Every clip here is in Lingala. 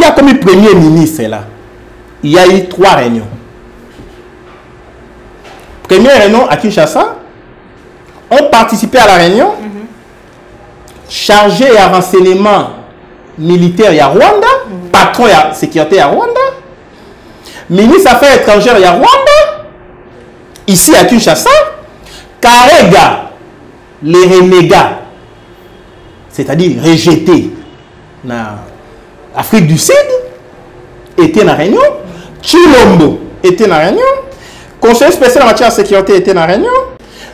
qui a comme premier ministre là, il y a eu 3 réunions. Première réunion à Kinshasa, on participait à la réunion, chargé à renseignement militaire à Rwanda, patron à sécurité à Rwanda, ministre des Affaires étrangères à Rwanda, ici à Kinshasa, Karega, les renégats, c'est-à-dire rejetés dans l'Afrique du Sud, était dans la réunion, Chilombo était dans la réunion, conseiller spécial en matière de sécurité était dans la réunion.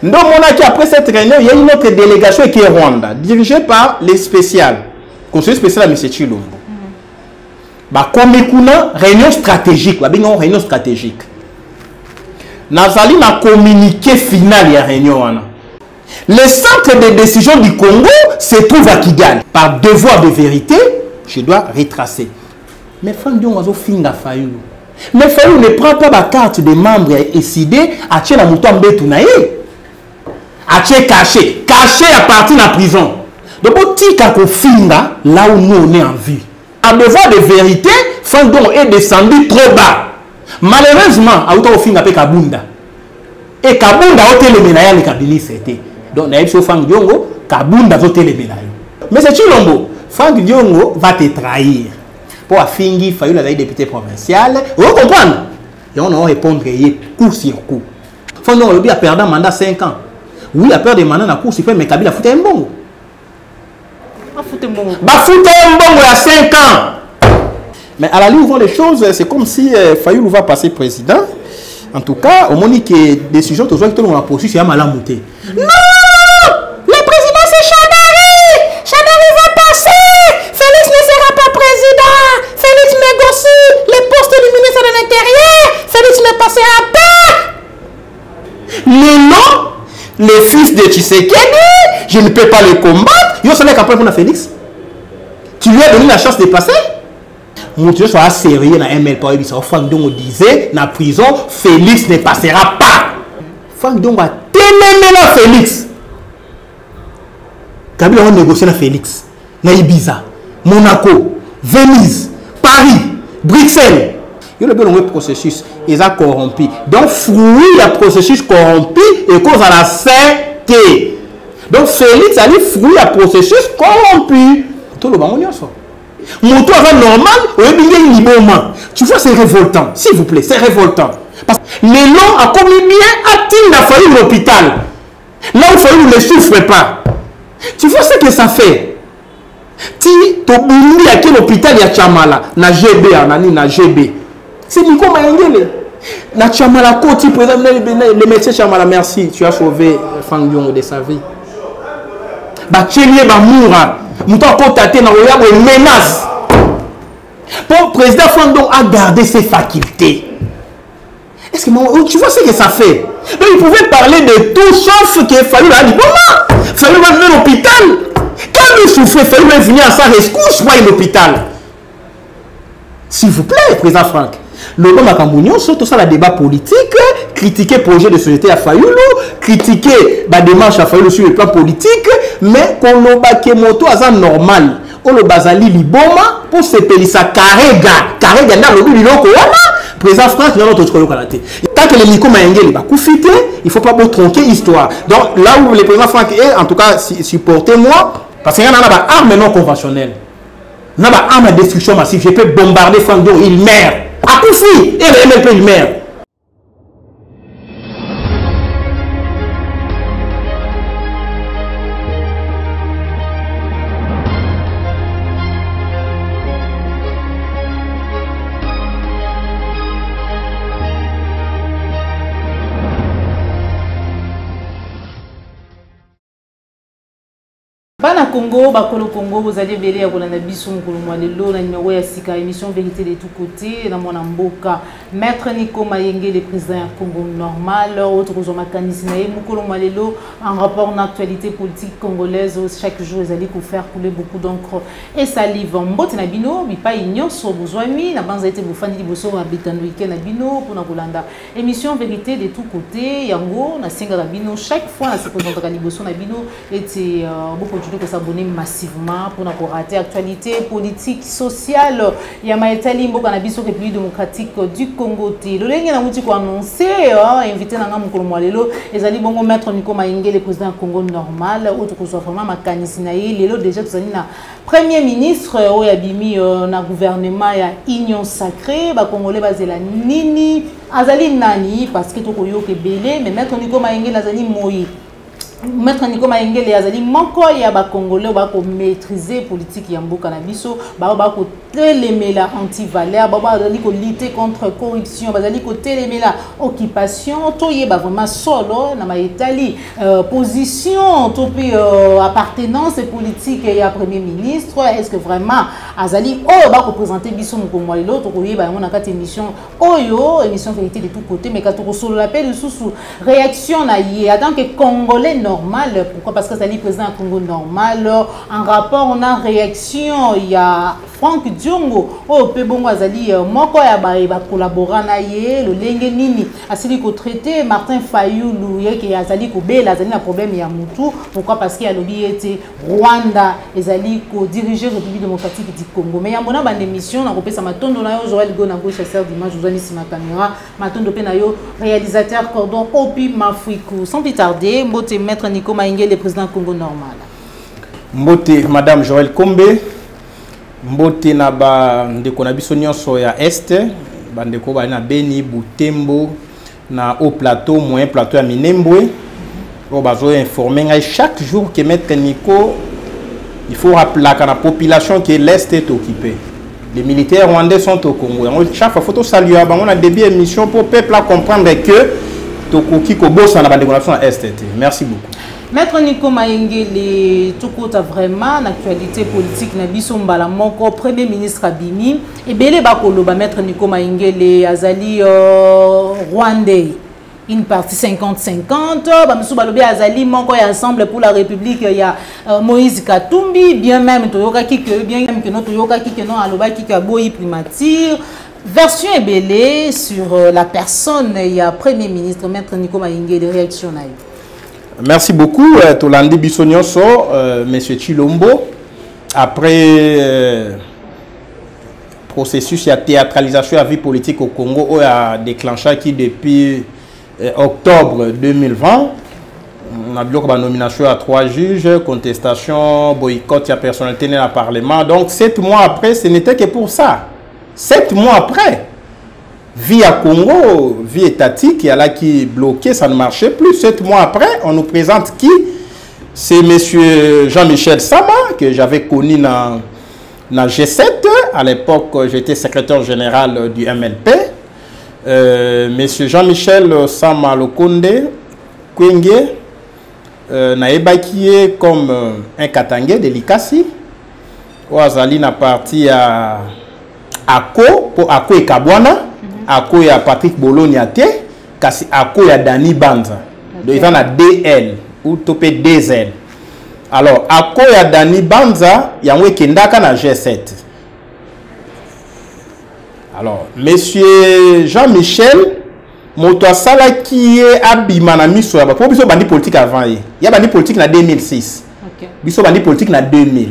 Donc, après cette réunion, il y a une autre délégation qui est Rwanda, dirigée par les spéciales. Conseiller spécial à M. Chilombo. Comme une réunion stratégique, réunion stratégique. Nazali na communiqué final de la réunion. Le centre de décision du Congo se trouve à Kigali. Par devoir de vérité, je dois retracer. Mais Franck Diongo Finga Fayulu. Mais Fayulu ne prend pas la carte des membres et décidé à tirer la mouton Betounaï. À tirer caché. Caché à partir de la prison. Donc, on finga là où nous on est en vie. À devoir de vérité, Franck Diongo est descendu trop bas. Malheureusement, à autant finga pe Kabunda. Et Kabunda a été le ménage le cabinet c'était. Donc, naïf sur Franck Diongo, Kabunda a été le ménage. Mais c'est Chilombo. Franck Diongo va te trahir. Pour Fingi, Fayulu a député provincial. Vous comprenez? Et on va répondre coup sur coup. Franck Diongo a perdu un mandat 5 ans. Oui, il a perdu un mandat dans la Cour suprême, mais Kabila a foutu un bon. Bah foutu un bon il y a 5 ans. Mais à la ligne où vont les choses, c'est comme si Fayulu va passer président. En tout cas, au moment où les décisions, tout le monde a poursuivi, c'est un malamouté. Non! Le président c'est Chadari! Chadari va passer! Félix ne sera pas président! Félix négocie les postes du ministre de l'Intérieur! Félix ne passera pas! Le nom, le fils de Tshisekedi, je ne peux pas le combattre. Yo savez qu'après pour Félix, tu lui as donné la chance de passer? Moutio soit sérieux dans ML par exemple. Franck Diongo disait dans la prison, Félix ne passera pas. Franck Diongo a télémé la Félix. Kabila a négocié la Félix. Na Ibiza, Monaco, Venise, Paris, Bruxelles. Il y a le processus, ils ont corrompu. Donc, fruit le processus corrompu et cause à la CT. Donc, Félix a dit fruit le processus corrompu. Tout le monde ça. Mon tour normal, tu vois, c'est révoltant. S'il vous plaît, c'est révoltant. Parce que l'élan a commis bien atteint la faillite de l'hôpital. Là où Fayulu ne souffre pas. Tu vois ce que ça fait? Si tu as à quel hôpital il y a Chamala, na GB, na GB. C'est Nico Mayengele. Na Chamala, côté, par exemple, le médecin Chamala, merci, tu as sauvé Franck Diongo de sa vie. Bachelier Bamoura. Nous avons constaté dans une menace. Pour le président Franck Diongo a gardé ses facultés. Est-ce que tu vois ce que ça fait? Donc, il pouvait parler de tout sauf qu'il fallait aller. Comment? Il fallait aller à l'hôpital. Quand il souffrait, il fallait venir à sa rescousse, moi, à l'hôpital. S'il vous plaît, président Franck. Le bon Macambouignon, surtout ça, le débat politique, critiquer le projet de société à Fayulu, critiquer la démarche à Fayulu sur le plan politique, mais qu'on le baké moto à ça normal. On le bazali liboma pour se payer ça Karega. Karega n'a le but de président Franck, il y a notre truc. Tant que les Nico Mayengele va confiter, il ne faut pas tronquer l'histoire. Donc là où le président Franck est, en tout cas, supportez-moi, parce qu'il y a une arme non conventionnelle. Il y a une arme de destruction massive. Je peux bombarder Franck Diongo, il meurt. À Koufi, et le MLP, il meurt. Bana Congo, Bakolo Congo, vous allez veiller à Rolanda Bissou, Moukolomoualelo, la numéro ya Sika, émission Vérité de tous côtés, dans mon amboka. Maître Nico Mayenge, le président Congo normal, autre Zomakanisinay, Moukolomoualelo, en rapport à l'actualité politique congolaise, chaque jour, ils allaient faire couler beaucoup d'encre et salive. Mbote Nabino, mais pas ignorant, sur Bouzouami, la banque a été bouffanie de Bosso, habitant le week-end Nabino, pour Rolanda. Émission Vérité de tous côtés, Yango, na Singa Nabino, chaque fois, la séquence de Bosso Nabino, était beaucoup que ça abonner massivement pour nous rater actualité politique sociale ya maetali mboka na biso République démocratique du Congo te le lengi na muti ko annoncer invité na ngam ko lelo ezali bongo maître Nico Mayenge le président Congo normal autre ko so vraiment makanisi na ye lelo déjà tozali na premier ministre oya bimi na gouvernement ya union sacrée ba congolais bazela nini azali nani parce que toko yoke belé mais maître Nico Mayenge azali moyi Maître Nico Mayenge azali moko ya ba congolais ba ko maîtriser politique ya mboka na biso ba ko telemela anti-valeur ba bazali ko lutter contre corruption bazali ko telemela occupation to yeba vraiment solo na maetali position to pe appartenance politique ya premier ministre est-ce que vraiment azali ba ko présenter biso moko moi l'autre ko yeba ngona kati émission oyo émission vérité de tout côté mais quand on solo l'appel sous réaction na yé en tant que congolais normal. Pourquoi? Parce que c'est le président Congo normal. En rapport, on a réaction. Il y a Franck Diongo. Oh, Pebongo Azali. Moko ya ba collaborer na ye. Le lengue nini. Asili ko traité Martin Fayulu. Qui Azali ko bel Azali na problème ya mutu. Pourquoi? Parce qu'il y a lobby était Rwanda. Azali ko diriger République démocratique du Congo. Mais il y a mon ban émission. On repère ça matondo na yo Joël Gona go chasseur d'image. Je vous donne ici ma caméra. Matondo pe na yo réalisateur cordon Opi Mafuiku. Sans plus tarder, Mbote Maître Nico Mayenge, le président Congo normal. Mbote Madame Joël Kombe, Mbote na ba ndeko na biso nyonso ya Este, ba ndeko ba na Beni, Butembo, na au plateau, moyen plateau ya Minembwe. On va informer chaque jour que Maître Nico, il faut rappeler à la population que l'Est est occupé. Les militaires rwandais sont au Congo. Chaque fois, il faut saluer, on a début émission pour le peuple comprendre que merci beaucoup. Maître Nico Mayenge, tout côté vraiment l'actualité politique na biso mbala moko premier ministre Abimi et belé bakolo ba Maître Nico Mayenge les azali rwandais une partie 50-50 ba musu balobi azali moko ya ensemble pour la République ya Moïse Katumbi bien même toyoka kike bien même que notre yoka kike non aloba kike boyi primature. Version ébélée sur la personne et le Premier ministre, Maître Nico Mayenge, de réaction. Merci beaucoup, Tolandi Bissonioso, M. Chilombo. Après processus de théâtralisation de la vie politique au Congo, a déclenché qui depuis octobre 2020, on a bloqué la nomination à 3 juges, contestation, boycott de la personnalité dans le Parlement. Donc 7 mois après, ce n'était que pour ça. 7 mois après, vie à Congo, vie étatique, il y a là qui bloqué, ça ne marchait plus. 7 mois après, on nous présente qui? C'est M. Jean-Michel Sama, que j'avais connu dans G7. À l'époque, j'étais secrétaire général du MLP. M. Jean-Michel Sama Lokonde, Kwenge, Naeba qui est comme un Katangé de Likasi. Ouazali n'a parti à Ako, pour Ako et Kabwana, Ako et Patrick Bologna, kasi Ako et Dani Banza. Donc il y a DL ou topé DZ. Alors Ako et Dani Banza, il y a un Kendaka na G7. Alors monsieur Jean-Michel, Moto Sala qui est abimana miso, pour biso bandi politique avant il y a bandi politique na 2006. OK. Biso bandi politique na 2000.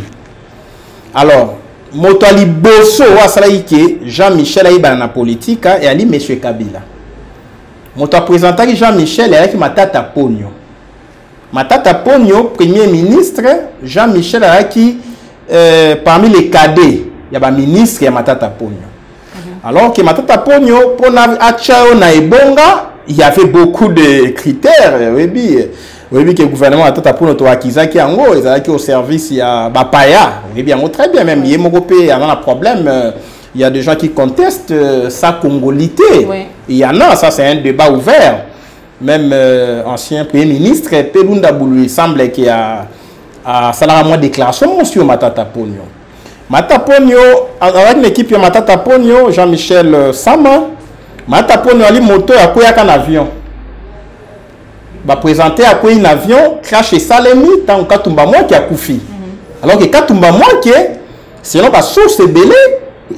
Alors Moto ali boso wa sala ike Jean-Michel aïba na politique et ali monsieur Kabila. Moto a présenté Jean-Michel et qui Matata Ponyo. Matata Ponyo, premier ministre, Jean-Michel qui parmi les cadets, il y a un ministre qui est Matata Ponyo. Alors que Matata Ponyo, pour Achao na Ebonga, il y avait beaucoup de critères. Oui, que le gouvernement a tout appris notre acquisa qui est en haut, ils ont au service, il y a Bapaya. Oui, bien, très bien, même, il y a un problème. Il y a des gens qui contestent sa congolité. Oui. Il y en a, ça c'est un débat ouvert. Même ancien Premier ministre, Pelunda Boulou, il semble qu'il y a une déclaration sur Matata Ponyo. Matata Ponyo, avec une équipe de Matata Ponyo, Jean-Michel Sama, Matata Ponyo a moto à quoi un avion. Va présenter à quoi un avion, crash et Salemi, tant que Katumba moi qui a Koufi. Alors que Katumba moi qui est, selon la source belé,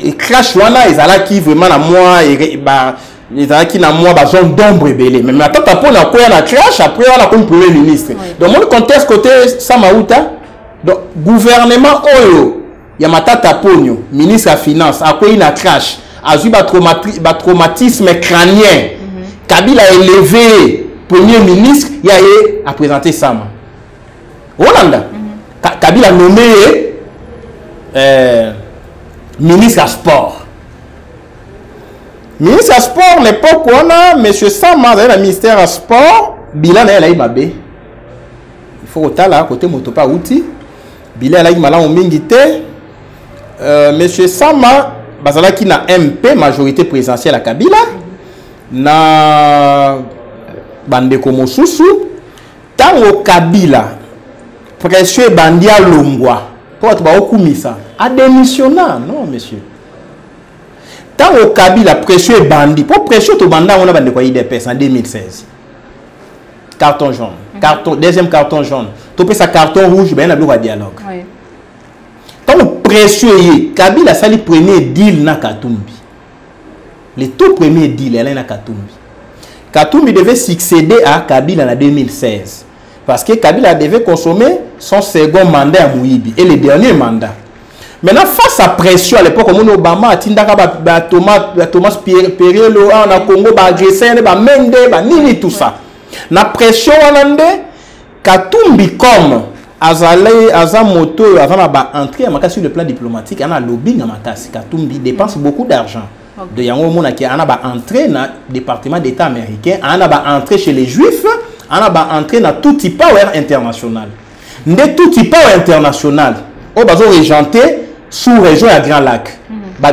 et crash wana, ils allaient qui vraiment à moi, et ils allaient qui na moi, zone d'ombre belé. Mais Matata Ponyo a quoi un crash, après on a comme premier ministre. Donc, mon contexte côté Samaouta, Donc, gouvernement Oyo, Yamatata Pogno, ministre de la Finance, a quoi une crash, a eu un traumatisme crânien. Kabila a élevé premier ministre, il a présenté ça. Hollande. Kabila a nommé ministre à sport. Ministre à sport, l'époque où on a M. Sama, le ministère à sport, Bilan a eu Mabé. Il faut que là, côté Motopa Outi, Bilan a eu Malan Mingite. M. Sama, Bazala qui na MP, majorité présidentielle à Kabila, na Bandeko Mosusu, tant au Kabila, pression Bandia Longwa, pour être au Koumissa, a démissionné, non, monsieur. Tant au Kabila, pression Bandi, pour pression au Banda, on a Bandeko IDPS en 2016. Carton jaune, deuxième carton jaune. Tu peux sa carton rouge, ben, on a un dialogue. Oui. Tant pression, Kabila, c'est le premier deal na Katumbi. Le tout premier deal, elle est na Katumbi. Katumbi devait succéder à Kabila en 2016. Parce que Kabila devait consommer son second mandat à Mouibi et le dernier mandat. Maintenant, face à pression, à l'époque, comme Obama, Thomas Perello, on a Congo, agressé, Nini, tout ça. La pression, Katumbi comme Azamoto, avant d'entrer sur le plan diplomatique, on a lobbying à Makasi. Katumbi dépense beaucoup d'argent. De Yango Mona qui a entré dans le département d'État américain, on a entré chez les Juifs, on a entré dans tout type power international. Dans tout type power international, on a regenté sous région à Grand Lac.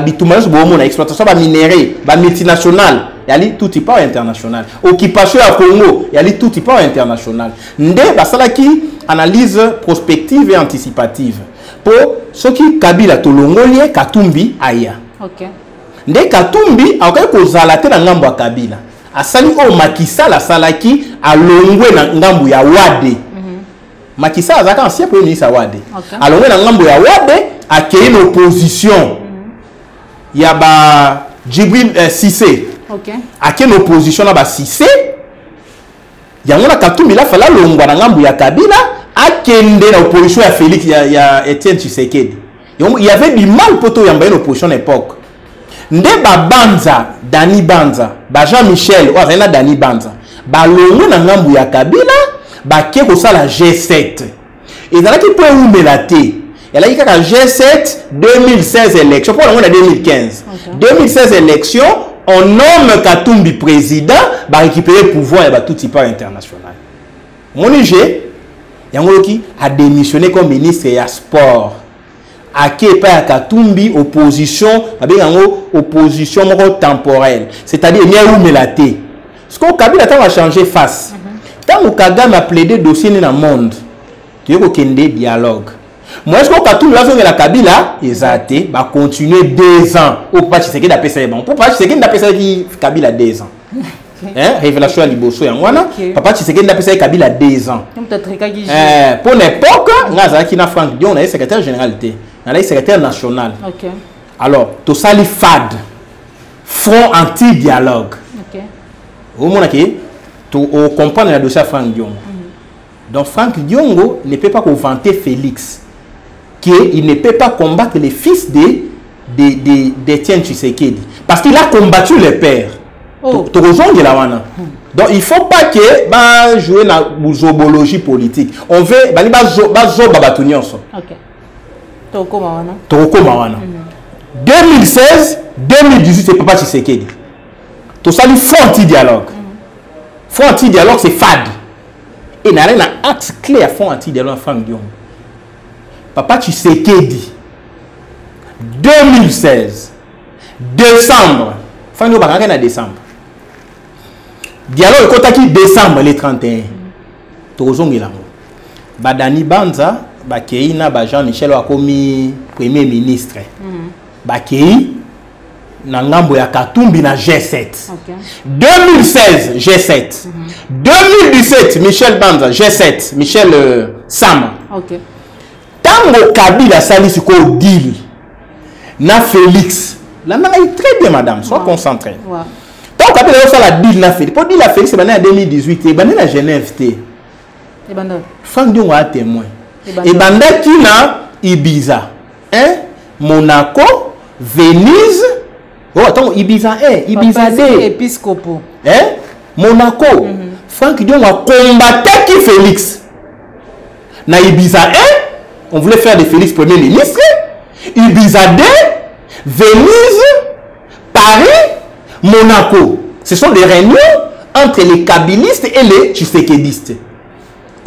Bitumas bon exploitation minérale, multinationale, il y a tout type power international. Occupation à Congo, il y a tout type power international. Ndé basala qui analyse prospective et anticipative. Pour ceux qui Kabila Tolongolien Katumbi aya. OK. Nde Katumbi a kozalate na ngambo ya Kabila asali o Makisa la salaki alongwe na ngambo ya Wade. Makisa azaka ancien premier ministre Wade. Alongwe na ngambo ya Wade akei une opposition. Ya ba Djibril Cissé. OK. Akei une opposition na ba Cissé. Yango na Katumbi la fala longwa na ngambo ya Kabila akende na opposition ya Félix ya Etienne Tshisekedi. Il y avait du mal pour to yamba une opposition à l'époque. Nde Banza, Dani Banza, Jean-Michel, ou azena Dani Banza, longo na ngambu ya Kabila, ke kosala G7. Et dans la qui peut ou melater. Elle a dit que G7 2016 élections, pour le 2015. 2016 élections, on nomme Katumbi président, récupérer le pouvoir et tout type international. Mon IG, Yangoloki a démissionné comme ministre et à sport. Ake pa Katumbi opposition temporelle, c'est-à-dire il y a eu melaté. Ce qu'on Kabila a changé face. Tant que Kagame a plaidé dossier dans le monde, tu veux qu'il y ait dialogue. Moi est-ce que Katumbi la Kabila exacté va continuer 2 ans au pas Tshisekedi d'après ça bon. Pour pas Tshisekedi d'après ça qui Kabila 2 ans. Hein, révélation à Liboso yangwana papa Tshisekedi d'après ça Kabila 2 ans. Pour l'époque, Ngazaki na Franck Dion est secrétaire général le secrétaire national. Okay. Alors, tout ça, les FAD, Front anti-dialogue. Okay. Vous comprenez le dossier Franck Diongo. Donc, Franck Diongo ne peut pas vanter Félix, qu'il ne peut pas combattre les fils d'Etienne Tshisekedi. Parce qu'il a combattu les pères. Donc, il ne faut pas que jouer dans la zoobologie politique. On veut Toko Mawana. 2016, 2018, c'est Papa Tshisekedi. Tout ça, il faut anti-dialogue. Faut anti-dialogue, c'est FAD. Et il y a un acte clé à fond anti-dialogue, Franck Dion. Papa Tshisekedi, 2016, décembre. Franck Dion, il y a décembre. Dialogue, il y a décembre, le 31. Tozong il Badani Banza. Bakei na Jean-Michel Wakomi premier ministre. Bakei na ngambo ya Katumbi na G7. 2016 G7. 2017 Michel Banza G7, Michel Sama. Tango Kabila sali siko deal na Félix. La main est très bien madame, sois concentré. Tango Kabila sala deal na Félix. Pour dire la Félix c'est en 2018 et en Genève té. Franck Dion a témoin. Et bandaki na Ibiza, hein? Monaco, Venise. Oh, attends, Ibiza 1, Ibiza 2. Episcopo. Hein? Monaco. Franck Dion a combattu qui Félix. Na Ibiza 1, on voulait faire de Félix Premier ministre. Ibiza 2, Venise, Paris, Monaco. Ce sont des réunions entre les kabylistes et les tshisekédistes.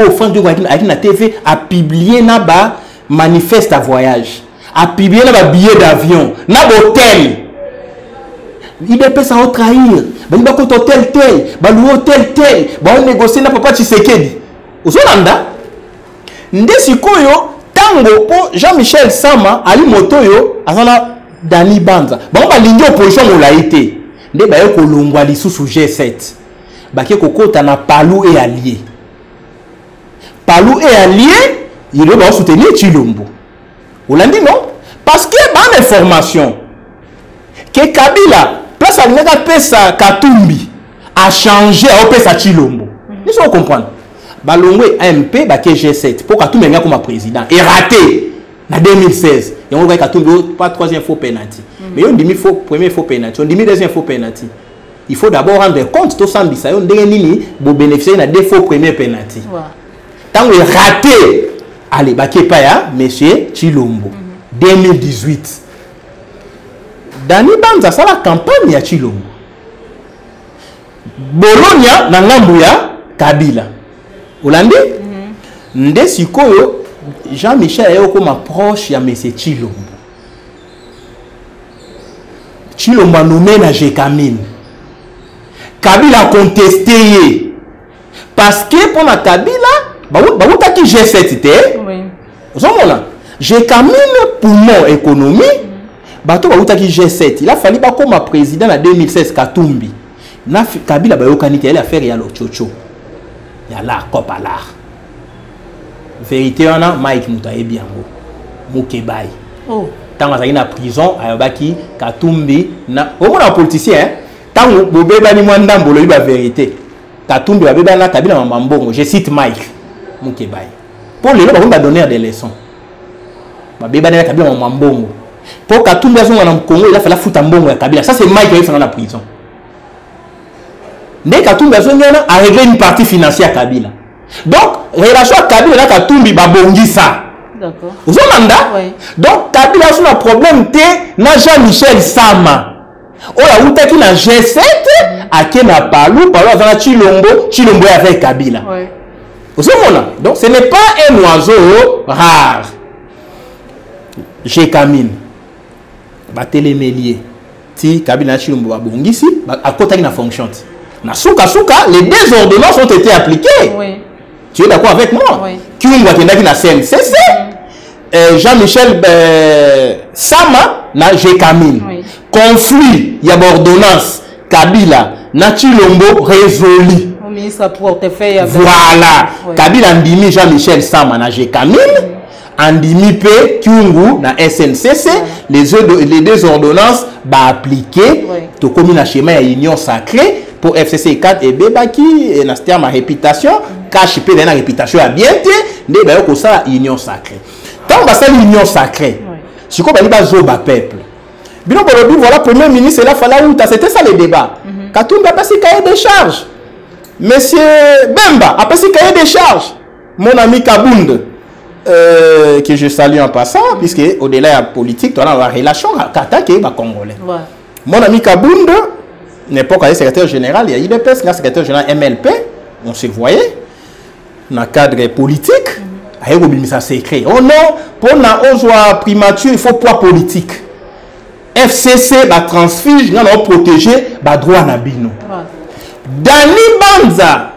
Oh, Franck Dion a na TV a publié na ba manifeste à voyage. A publié na ba billet d'avion, na hôtel. IDPS a trahir. Bani ba koto tel tel, ba louo tel tel, ba on négocier na papa Tshisekedi. Ozolanda. Nde sikoyo tango po Jean-Michel Sama ali motoyo azana Dani Banza. Ba on ba lingi opposition molaité. Nde ba yo kolongwa lisusu G7. Ba ke kokota na Palou et allié. Palou et allié, il doit soutenir Tshilombo. Vous l'avez dit non? Parce que dans l'information que Kabila place à l'État pesa Katumbi a changé à pesa Tshilombo. Nous sommes comprendre. Balongwe AMP baké G7 pour Katumbi venir comme président et raté en 2016. Et on voit Katumbi pas troisième faux penalty. Mais on dit faux premier faux penalty, on dit deuxième faux penalty. Il faut d'abord rendre compte tout ça bisa on ndenge pour bénéficier na deux faux premier penalty. Tant que raté allez baké pa ya monsieur Tshilombo 2018. Dani Banza ça la campagne ya Tshilombo. Bologna na ngambu ya Kabila. Olandi? Nde sikoyo Jean-Michel ayo comme approche ya monsieur Tshilombo. Tshilombo a nommé na Jekamine. Kabila a contesté parce que pour la Kabila bah qui G7 oui. Vous savez Jekamine poumon économie bato ba qui G7 il a fallu ba comme président en 2016 Katumbi na Kabila ba yokaniki elle affaire ya lochocho ya la copa la vérité on a Mike Mutayebi yango Mukebai oh tant azali na prison ayobaki Katumbi na au moins politicien tant bobeba ni mwanda mbolo ba vérité Katumbi ba beba na Kabila mambongo je cite Mike Mukebai pour les gens va donner des leçons ba beba na Kabila mambongo pour Katumbi azonga na Congo il a fait la foutre mbongo ya Kabila ça c'est Mike qui est dans la prison dès Katumbi azonga a réglé une partie financière à Kabila donc relation à Kabila na Katumbi ba bongisa d'accord vous entendez oui. Donc Kabila a un problème té na Jean-Michel Sama ola utaki na G7 ake na Palou azana Tshilombo avec Kabila oui. Vous savez, donc ce n'est pas un oiseau rare. Jekamine, Batelemelier, ti Kabila Tshilombo Babongisi, à côté de la fonction. Na souka, les deux ordonnances ont été appliquées. Oui. Tu es d'accord avec moi? Oui. Qui ont été na CNCC, Jean-Michel Sama na Jekamine. Oui. Conflit, il y a ordonnance Kabila na Tshilombo résolu. Voilà. Oui. Kabila Ndimi Jean-Michel Sama na Jekamine, Ndimi P Kyungu na SNCC, les deux ordonnances ba appliquer to comme na schéma ya union sacrée pour FCC 4 et Bebaki et na terme ma réputation, cache pe na réputation à bien té, ndé ba ko ça union sacrée. Tant ba ça l'union sacrée. Si ko ba li ba zo ba peuple. Bino bolobi voilà premier ministre là fallait où c'était ça le débat. Katumbi a passé cahier de charges. Monsieur Bemba a passé cahier de charges. Mon ami Kabound, que je salue en passant, puisque au-delà de la politique, on a la relation avec les Congolais. Ouais. Mon ami Kabound, n'importe quel secrétaire général, il y a IDPS, le secrétaire général MLP, on se voyait, dans le cadre politique, ça secret. Oh non, pour la primature, il faut poids politique. FCC va transfige, on va protéger le droit à Bino. Dani Banza,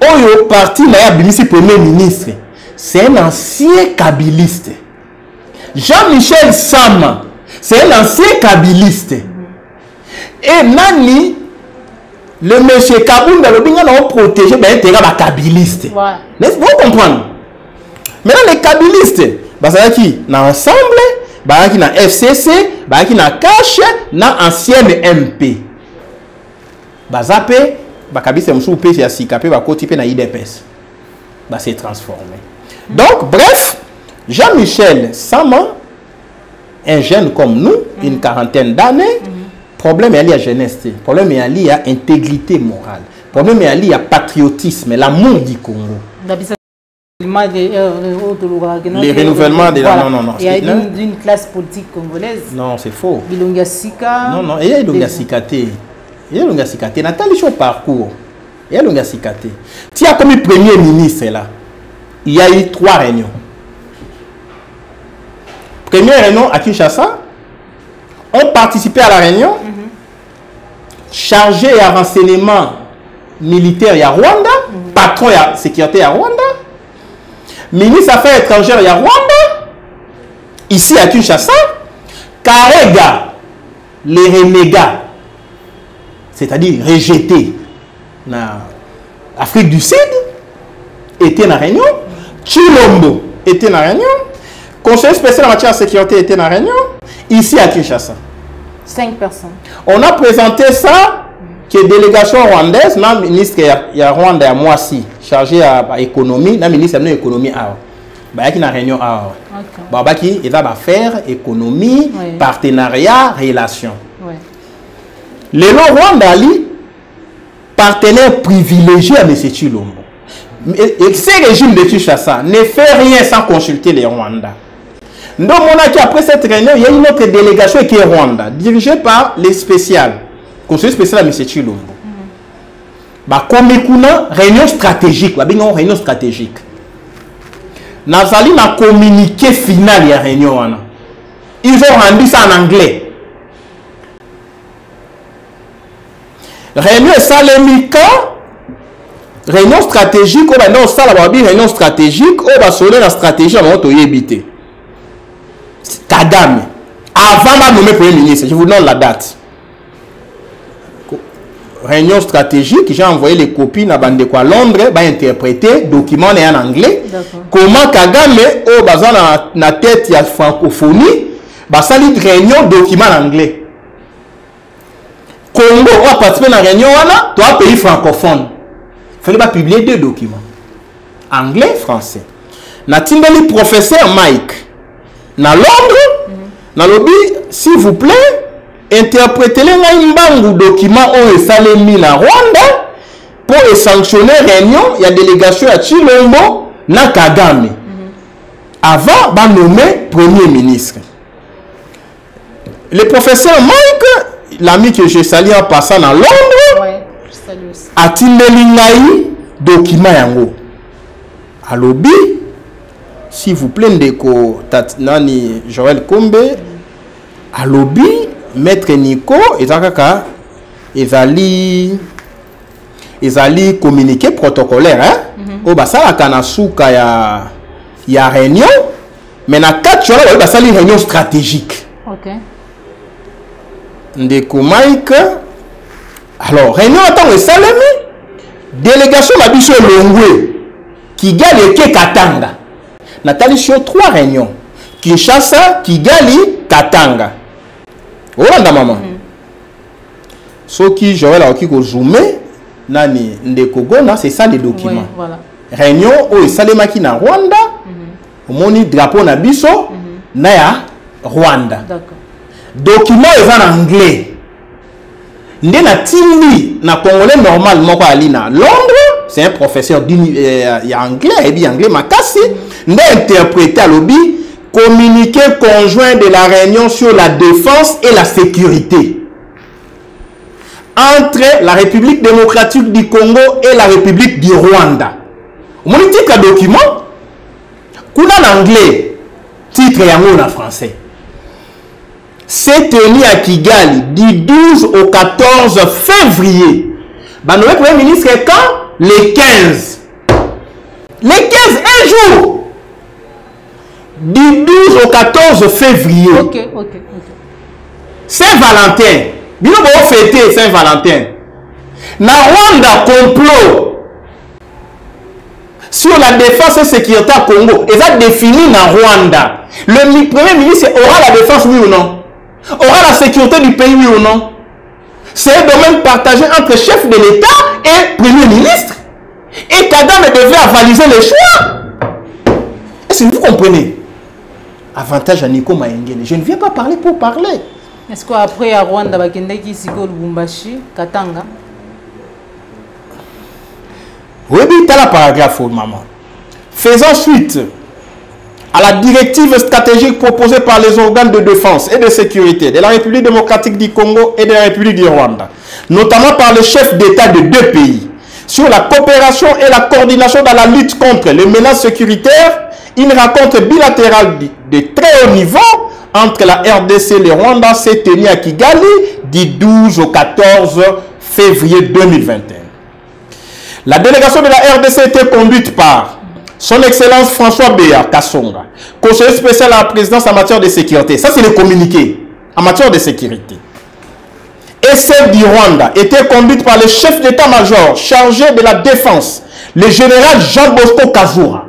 Oyo parti na Bimisi premier ministre, c'est un ancien kabiliste. Jean-Michel Sama, c'est un ancien kabiliste. Et Nani, le monsieur Kabounda, le binga n'a protégé l'intérêt kabiliste. Vous comprenez? Maintenant les kabilistes, c'est qui na ensemble, qui na FCC, qui na cache, na ancienne MP. Bazapé, bakabise msou pe ya sikape ba kotipe na IDPS. Ba s'est transformé. Donc, bref, Jean-Michel Sama, un jeune comme nous, une quarantaine d'années, problème est lié à jeunesse, problème est lié à intégrité morale, problème est lié à patriotisme, l'amour du Congo. Les renouvellements de la... Non. Il y a d'une classe politique congolaise. Non, c'est faux. Bilonga Sika. Non, il y a Bilonga Sikate. Il y a Bilonga Sikate. Nathalie, son parcours. Il y a Bilonga Sikate. Tu as comme premier ministre là, il y a eu 3 réunions. Première réunion à Kinshasa, on participait à la réunion, chargé à renseignement militaire à Rwanda, patron à sécurité à Rwanda, ministre affaires étrangères à Rwanda, ici à Kinshasa, Karega, les renégats, c'est-à-dire rejetés dans l'Afrique du Sud, était dans la réunion, Chilombo était dans la réunion, conseiller spécial en matière de sécurité était dans la réunion, ici à Kinshasa. 5 personnes. On a présenté ça, que la délégation rwandaise, le ministre de Rwanda, moi aussi, chargé à l'économie, le ministre de l'économie, il y a une réunion. Il y a affaires, économie, partenariat, relations. Le Rwanda, partenaire privilégié à M. Chilombo. Et ce régime de Kinshasa ne fait rien sans consulter les Rwandais. Donc, après cette réunion, il y a une autre délégation qui est Rwanda, dirigée par les spéciales, conseiller spécial à M. Chilombo. Comme une réunion stratégique, réunion stratégique. Nous avons un communiqué final de la réunion. Ils ont rendu ça en anglais. Réunion Salemika, réunion stratégique, réunion stratégique, la stratégie à éviter. Kagame, avant de nommer Premier ministre, je vous donne la date. Réunion stratégique, j'ai envoyé les copies à Londres, interpréter document en anglais. Comment Kagame, dans la tête de la francophonie, une réunion document en anglais. Congo a participé à la réunion, toi pays francophone. Il fallait publier 2 documents. Anglais, français. Le professeur Mike. Dans Londres, dans le lobby, s'il vous plaît, interprétez-les dans un document où ils sont mis en Rwanda pour sanctionner la réunion. Il y a délégation à Chilombo, na Kagame. Avant de nommer Premier ministre. Le professeur Mike, l'ami que je salue en passant dans Londres, a-t-il les document yango. À lobby, s'il vous plaît, Ndeko Nani Joël Kombe, à lobby, Maître Nico, ils allaient communiquer protocolaire. Ça, la Kanasuka, il y a réunion, mais dans 4 jours, il y a une réunion stratégique. Ndeko Mike, alors, réunion attend le Salemi, délégation Mabiso Longwe, qui gagne le Katanga. Nathalie sur 3 réunions. Kinshasa, Kigali, Katanga. Olanda maman. Ce qui Joël a qui zoomé, nani ndeko gona, c'est ça les documents. Voilà. Réunion où Salemaki na Rwanda, moni drapeau na biso na ya Rwanda. D'accord. Document est en anglais. Ndena tindi na congolais normal moko ali na Londres, c'est un professeur anglais et bien anglais makasi, n'a interprété à lobby communiqué conjoint de la réunion sur la défense et la sécurité entre la République démocratique du Congo et la République du Rwanda. Mon titre document, qu'on a en anglais, titre et en français. C'est tenu à Kigali du 12 au 14 février. Le Premier ministre est quand? Les 15. Les 15, un jour. Du 12 au 14 février. Ok. Saint-Valentin. Nous allons fêter Saint-Valentin. Na Rwanda complot sur la défense et sécurité à Congo. Et ça défini na Rwanda. Le Premier ministre aura la défense, oui ou non? Aura la sécurité du pays, oui ou non? C'est un domaine partagé entre chef de l'État et Premier ministre. Et Kagame devait avaliser les choix. Est-ce que vous comprenez? Avantage à Nico Mayengele. Je ne viens pas parler pour parler. Est-ce qu'après à Rwanda, Bakendeki, Siko, Lubumbashi, Katanga? Oui, tu as la paragraphe, maman. Faisant suite à la directive stratégique proposée par les organes de défense et de sécurité de la République démocratique du Congo et de la République du Rwanda, notamment par les chefs d'État de deux pays, sur la coopération et la coordination dans la lutte contre les menaces sécuritaires, une rencontre bilatérale de très haut niveau entre la RDC et le Rwanda s'est tenue à Kigali du 12 au 14 février 2021. La délégation de la RDC était conduite par Son Excellence François Béa Kassonga, conseiller spécial à la présidence en matière de sécurité. Ça, c'est le communiqué en matière de sécurité. Et celle du Rwanda était conduite par le chef d'état-major chargé de la défense, le général Jean-Bosco Kazura.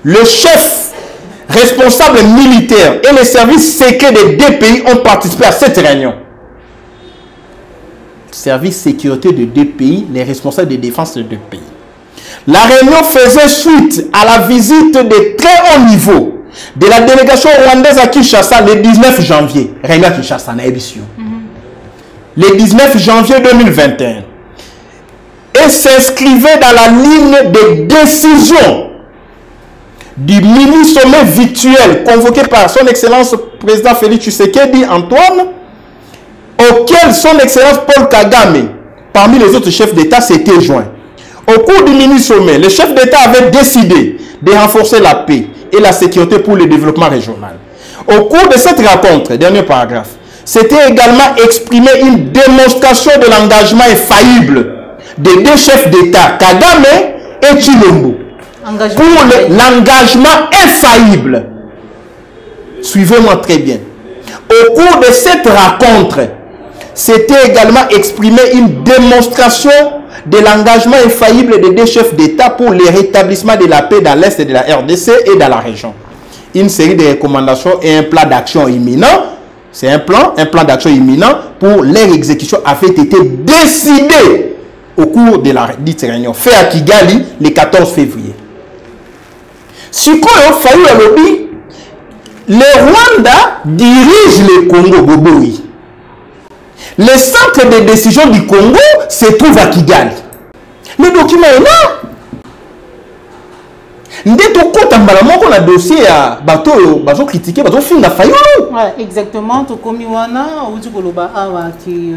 Le chef responsable militaire et les services secrets des deux pays ont participé à cette réunion. Service sécurité de deux pays, les responsables de défense de deux pays. La réunion faisait suite à la visite de très haut niveau de la délégation rwandaise à Kinshasa le 19 janvier. Réunion à Kinshasa, le 19 janvier 2021. Et s'inscrivait dans la ligne des décisions du mini-sommet virtuel convoqué par son Excellence Président Félix Tshisekedi Antoine, auquel son Excellence Paul Kagame, parmi les autres chefs d'État, s'était joint. Au cours du mini-sommet, les chefs d'État avaient décidé de renforcer la paix et la sécurité pour le développement régional. Au cours de cette rencontre, dernier paragraphe, s'était également exprimé une démonstration de l'engagement infaillible des deux chefs d'État, Kagame et Tshilombo, pour l'engagement infaillible. Suivez-moi très bien. Au cours de cette rencontre, s'était également exprimé une démonstration de l'engagement infaillible des deux chefs d'État pour le rétablissement de la paix dans l'Est de la RDC et dans la région. Une série de recommandations et un plan d'action imminent. C'est un plan d'action imminent pour leur exécution avait été décidé au cours de la dite réunion, fait à Kigali le 14 février. Sikoyo Fayou Alobi, le Rwanda dirige le Congo Boboï. Le centre de décision du Congo se trouve à Kigali. Le document est là. Ndeto kota mbala moko na dossier ya bato bazo critiquer bato finga Fayulu. Ouais, exactement, to komi wana uti koloba awa ki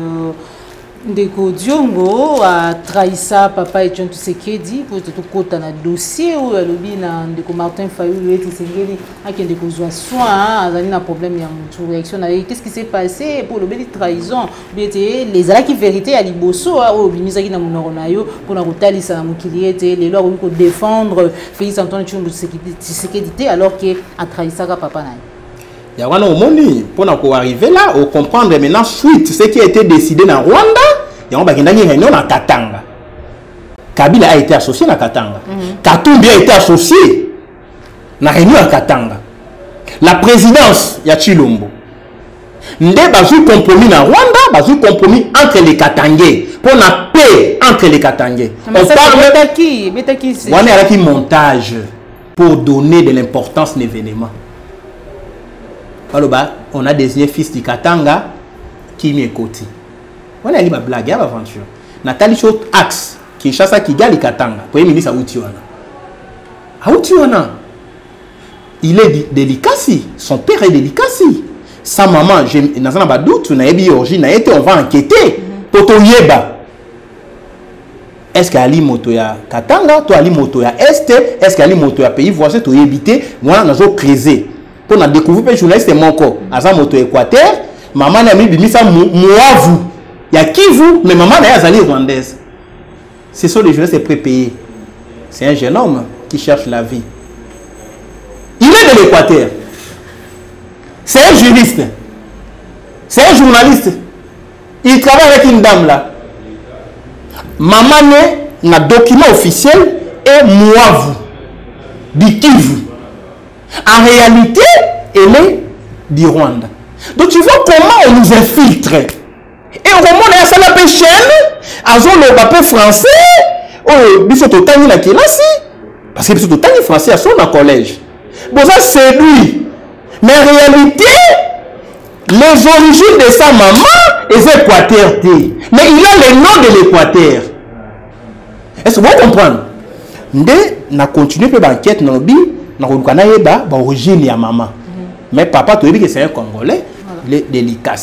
Ndeko Diongo a trahissa papa et John Tshisekedi pour tout kota na dossier ou alobi na Ndeko Martin Fayulu et Tshisekedi a ki ndeko zwa soin azali na problème ya mutu réaction na qu'est-ce qui s'est passé pour le trahison bete les ala ki vérité ya liboso o bimisaki na munoro na yo pour na kotalisa na mukili ete les lois ko défendre Félix Antoine Tshisekedi alors que a trahissa papa na il y a pour arriver là, on comprendre maintenant suite ce qui a été décidé dans Rwanda, il y a une réunion à Katanga. Kabila a été associé à Katanga. Katumbi a été associé à la réunion à Katanga. La présidence, il y a Tshilombo. Ndé bazu compromis dans Rwanda, bazu compromis entre les Katangais pour la paix entre les Katangais. On parle de montage pour donner de l'importance à l'événement. On a désigné fils du Katanga qui m'est côté. On a dit ma blague, ma aventure. Nathalie Chot Axe qui chasse à Kigali Katanga. Premier ministre Aoutiwana. Il est délicat si. Son père est délicat si. Sa maman, dans un doute, on va enquêter. Poto Yeba. Est-ce qu'il y a Ali Motoya Katanga, toi Ali Motoya Est, est-ce qu'il y a Ali Motoya pays voisin, tu éviter, moi, nous avons créé. Pour découvrir les journalistes mon corps à moto Équateur maman n'a mis bimisa Mouavu il y a qui vous mais maman n'a pas rwandaise. Ce sont les journalistes prépayés. C'est un jeune homme qui cherche la vie. Il est de l'Équateur. C'est un juriste. C'est un journaliste. Il travaille avec une dame là. Maman n'a document officiel et Mouavu dit Kivu. En réalité, elle est du Rwanda. Donc tu vois comment on nous infiltre. Et au moment où on a la chaîne, on a le français, on a la Parce que tout le français à son collège. Bon, ça c'est lui. Mais en réalité, les origines de sa maman, c'est Équateur. Mais il a le nom de l'Équateur. Est-ce que vous comprenez? On a continué l'enquête dans l'origine de la maman. Mais papa, tu dis que c'est un Congolais, il est délicat.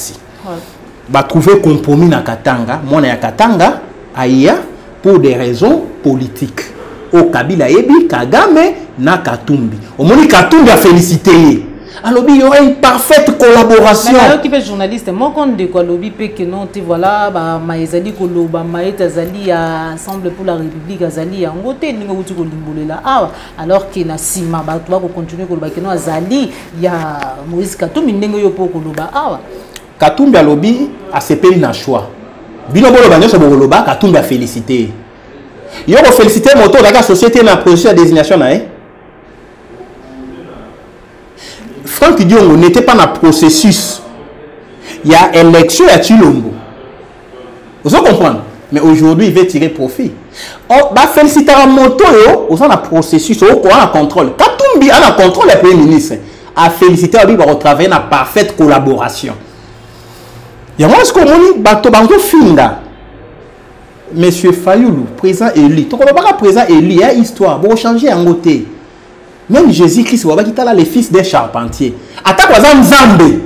Il a trouvé compromis dans Katanga. Moi, dans Katanga, aïe, pour des raisons politiques. Au Kabila Ebi, Kagame, na Katumbi. Au moment où Katumbi a félicité. Alors, il y aura une parfaite collaboration. Mais alors, qui fait journaliste, moi, quand on dit quoi, lobby, que non, tu voilà, Maïzali, Koloba, Maïtazali, Assemblée pour la République, Azali, en côté, nous avons dit que là. Alors qu'il y a Sima, tu vas continuer Koloba, que non, Azali, il y a Moïse Katumbi, il y a pour Koloba. Katumbi a lobby, a séparé dans le choix. Binobo Lobanyo, c'est Koloba, Katumbi a félicité. Il a félicité moto dans la société dans la processus de désignation. Franck Diongo n'était pas dans le processus. Il y a élection à Chilombo. Vous comprenez? Mais aujourd'hui, il veut tirer profit. On va féliciter la moto au sein du processus, au courant de contrôle. Katumbi a le contrôle du Premier ministre. A félicité lui pour travailler dans parfaite collaboration. Il y a moi ce qu'on dit, bateau finga. Monsieur Fayoulou, présent élu. Donc on ne va pas présent élu, il y a histoire. Bon, changer en côté. Même Jésus-Christ, on va quitter là les fils des charpentiers. Attaque aux Nzambe.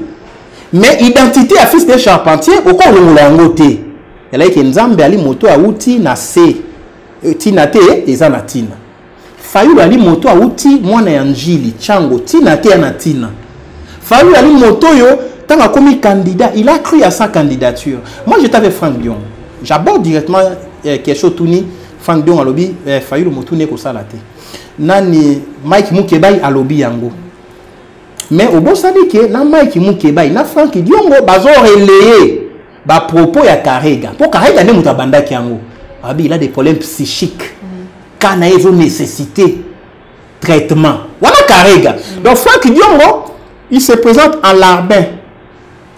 Mais identité à fils des charpentiers, au quoi on l'a en côté. Il y a que Nzambe ali moto a outi na se. Tinate eza na tina. Fayoulou ali moto a outi mwana ya njili chango tinate na tina. Fayoulou ali moto yo tant a commis candidat, il a cru à sa candidature. Moi j'étais avec Franck Dion. J'aborde directement quelque chose tourné Franck Dion à lobby Fayoulou motoune ko salate. Nani Mike Mukebai à lobby yango. Mais au bon ça dit que na Mike Mukebai na Franck Dion bazo relayer ba propos ya Karega. Pour Karega ne mutabanda yango. Abi il a des problèmes psychiques. Quand il a nécessité traitement. Voilà Karega. Donc Franck Dion il se présente en larbin.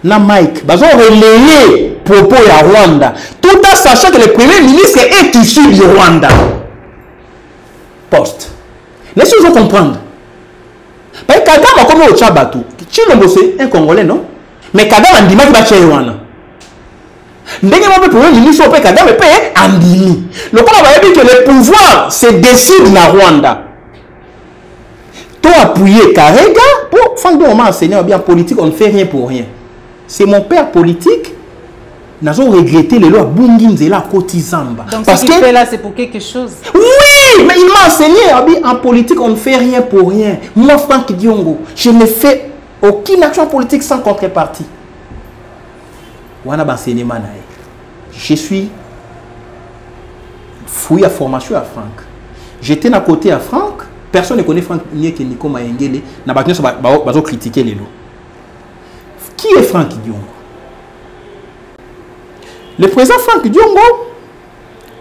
Na Mike bazo relayer propos ya Rwanda. Tout en sachant que le premier ministre est issu du Rwanda. Poste. Laissez-vous comprendre. Parce que Kagame a comme au Tchabatu. Chilombo c'est un Congolais, non? Mais Kagame a dit que c'est un Rwanda. Ndenge mo pe premier ministre pe Kagame pe andimi. Le point va dire que le pouvoir se décide na Rwanda. Toi appuyer Karega pour faire de moment enseigner bien politique, on ne fait rien pour rien. C'est mon père politique. Nous avons regretté les lois Bunginzela Kotizamba. Donc parce ce qu'il fait là, c'est pour quelque chose. Oui, mais il m'a enseigné en politique, on ne fait rien pour rien. Moi, Franck Diongo, je ne fais aucune action politique sans contrepartie. Je suis fouillé à formation à Franck. J'étais à côté à Franck. Personne ne connaît Franck Nieko Mayengele. N'a pas critiqué les lois. Qui est Franck Diongo? Le président Franck Diongo,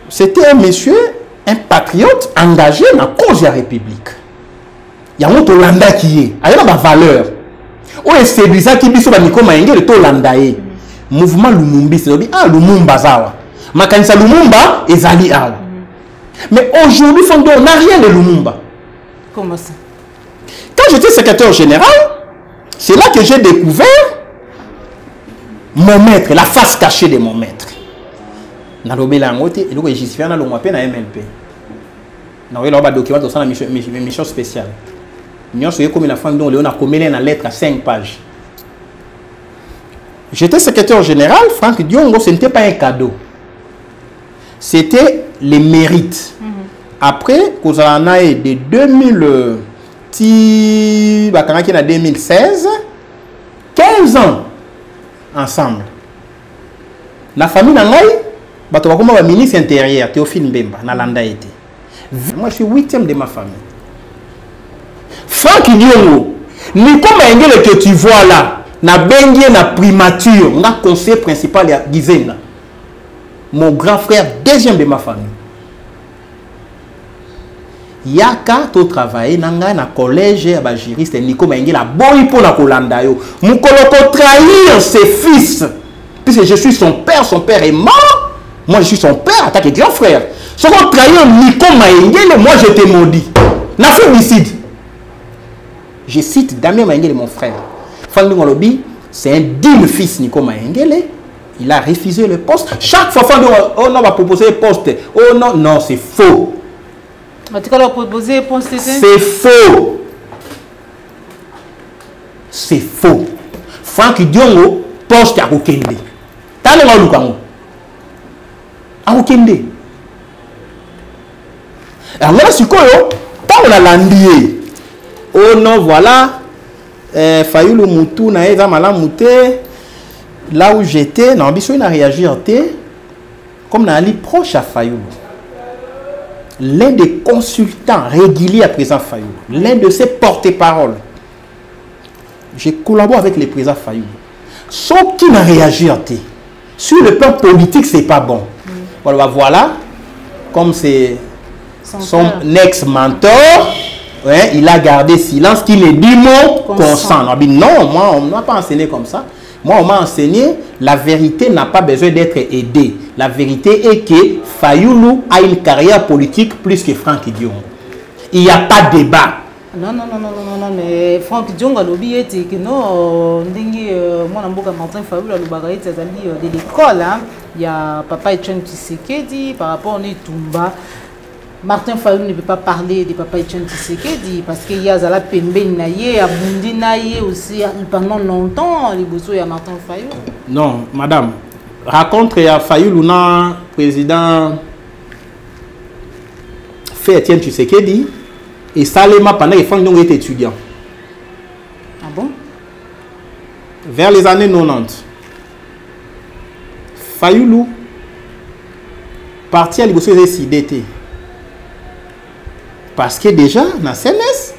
c'était un monsieur, un patriote engagé dans la cause de la République. Il y a un autre Hollanda qui est. Il y a une valeur. Où est ce bizarre qui dit que Nico Maïngue est Hollanda? Mouvement Lumumbi, c'est-à-dire, Lumumba Zawa. Makanisa Lumumba et Zali Awa. Mais aujourd'hui, on n'a rien de Lumumba. Comment ça? Quand j'étais secrétaire général, c'est là que j'ai découvert mon maître, la face cachée de mon maître. Dans le Bélangote, et donc j'y suis allé dans le MLP. Dans le document de la mission spéciale. Nous avons comme la fin dont on a commis une lettre à 5 pages. J'étais secrétaire général, Franck Diongo, ce n'était pas un cadeau. C'était les mérites. Après, qu'on a eu de 2016, 15 ans ensemble. La famille Nangaï, le ministre intérieur, Théophile Mbemba, Nalanda été. Moi, je suis 8e de ma famille. Franck Diongo, Nico Maïngele que tu vois là, na bengue na primature, na conseil principal de Gizenga. Mon grand frère, 2e de ma famille. Yaka to travailler nanga na collège ya juriste Nico Maïngele a boy pour la Kolanda yo. Mon coloko trahir ses fils. Puisque je suis son père est mort. Moi je suis son père, attaque grand frère. Si on trahit Nico Maïngele, moi je te maudis. N'a fémicide. Je cite Damien Mayengele, mon frère. Franck Ngolobi, c'est un digne fils Nico Mayengele. Il a refusé le poste. Chaque fois, oh non, on va proposer le poste. Oh non, non, c'est faux. C'est faux. C'est faux. Franck Diongo, poste à Okende. T'as le nom de à Okende. Alors là, c'est quoi? Quand on a landié. Oh non, voilà. Fayoulou Moutou, Naïza Malamouté. Là où j'étais, non, il n'a réagi comme on est proche à Fayoulou. L'un des consultants réguliers à présent Fayoulou, l'un de ses porte-paroles. J'ai collaboré avec le président Fayoulou. Sauf qui n'a réagi sur le plan politique, c'est pas bon. Voilà, comme c'est son ex-mentor, ouais, il a gardé silence, qui ne dit mot consent. Non, moi, on ne m'a pas enseigné comme ça. Moi, on m'a enseigné, la vérité n'a pas besoin d'être aidée. La vérité est que Fayoulou a une carrière politique plus que Franck Diongo. Il n'y a pas de débat. Non, mais Franck Diongo a l'objet que non, moi, Martin Fayoulou a l'objet de l'école. Il y a Papa Etienne Tshisekedi par rapport à Tumba. Martin Fayoulou ne peut pas parler de Papa Etienne Tshisekedi parce qu'il y a Zala Pembe Naye, Abundi Naye aussi pendant longtemps, les bossos et Martin Fayoulou. Non, madame, raconte à Fayoulou, président fait Etienne Tshisekedi et Salema pendant que Franck Diongo était étudiant. Ah bon? Vers les années 90. Fayoulou parti à l'Ibosso des CDT. Parce que déjà, dans la CNS,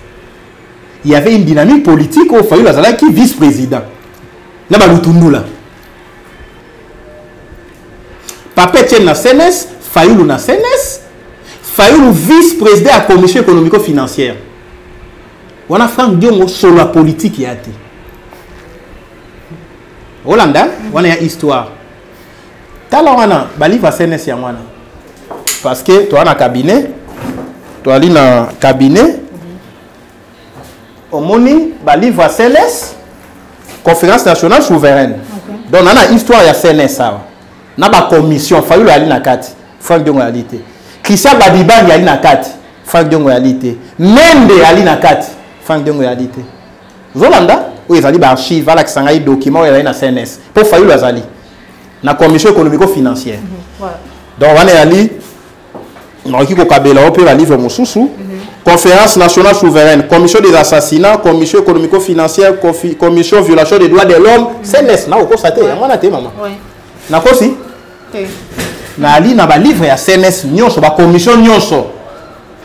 il y avait une dynamique politique au Fayoulou Azala qui est vice-président. Là, là. Papa Etienne dans la CNS, Fayoulou dans la CNS, Fayoulou vice-président de la commission économico-financière. On a Franck Diongo sur la politique qui a été. Hollanda, on a une histoire. Tala wana, bali va CNS ya wana. Parce que toi, dans le cabinet, tu as dans le cabinet, au moni, bali va CNS, conférence nationale souveraine. Donc, on a une histoire de CNS. On a une commission, Fayoulou ali na kati, Franck Diongo ali te. Christian Badiban ali na kati, Franck Diongo ali te. Mende ali na kati, Franck Diongo ali te. Zolanda, où ils allaient archives, voilà qui sont les documents et na CNS. Pour Fayoulou azali, na commission économico-financière. Donc, on est allé. On a un livre conférence nationale souveraine, commission des assassinats, commission économico-financière, commission violation des droits de l'homme. C'est laisse. On a constaté. On a maman. On a aussi. On a livre à CNS, la commission Nyonso.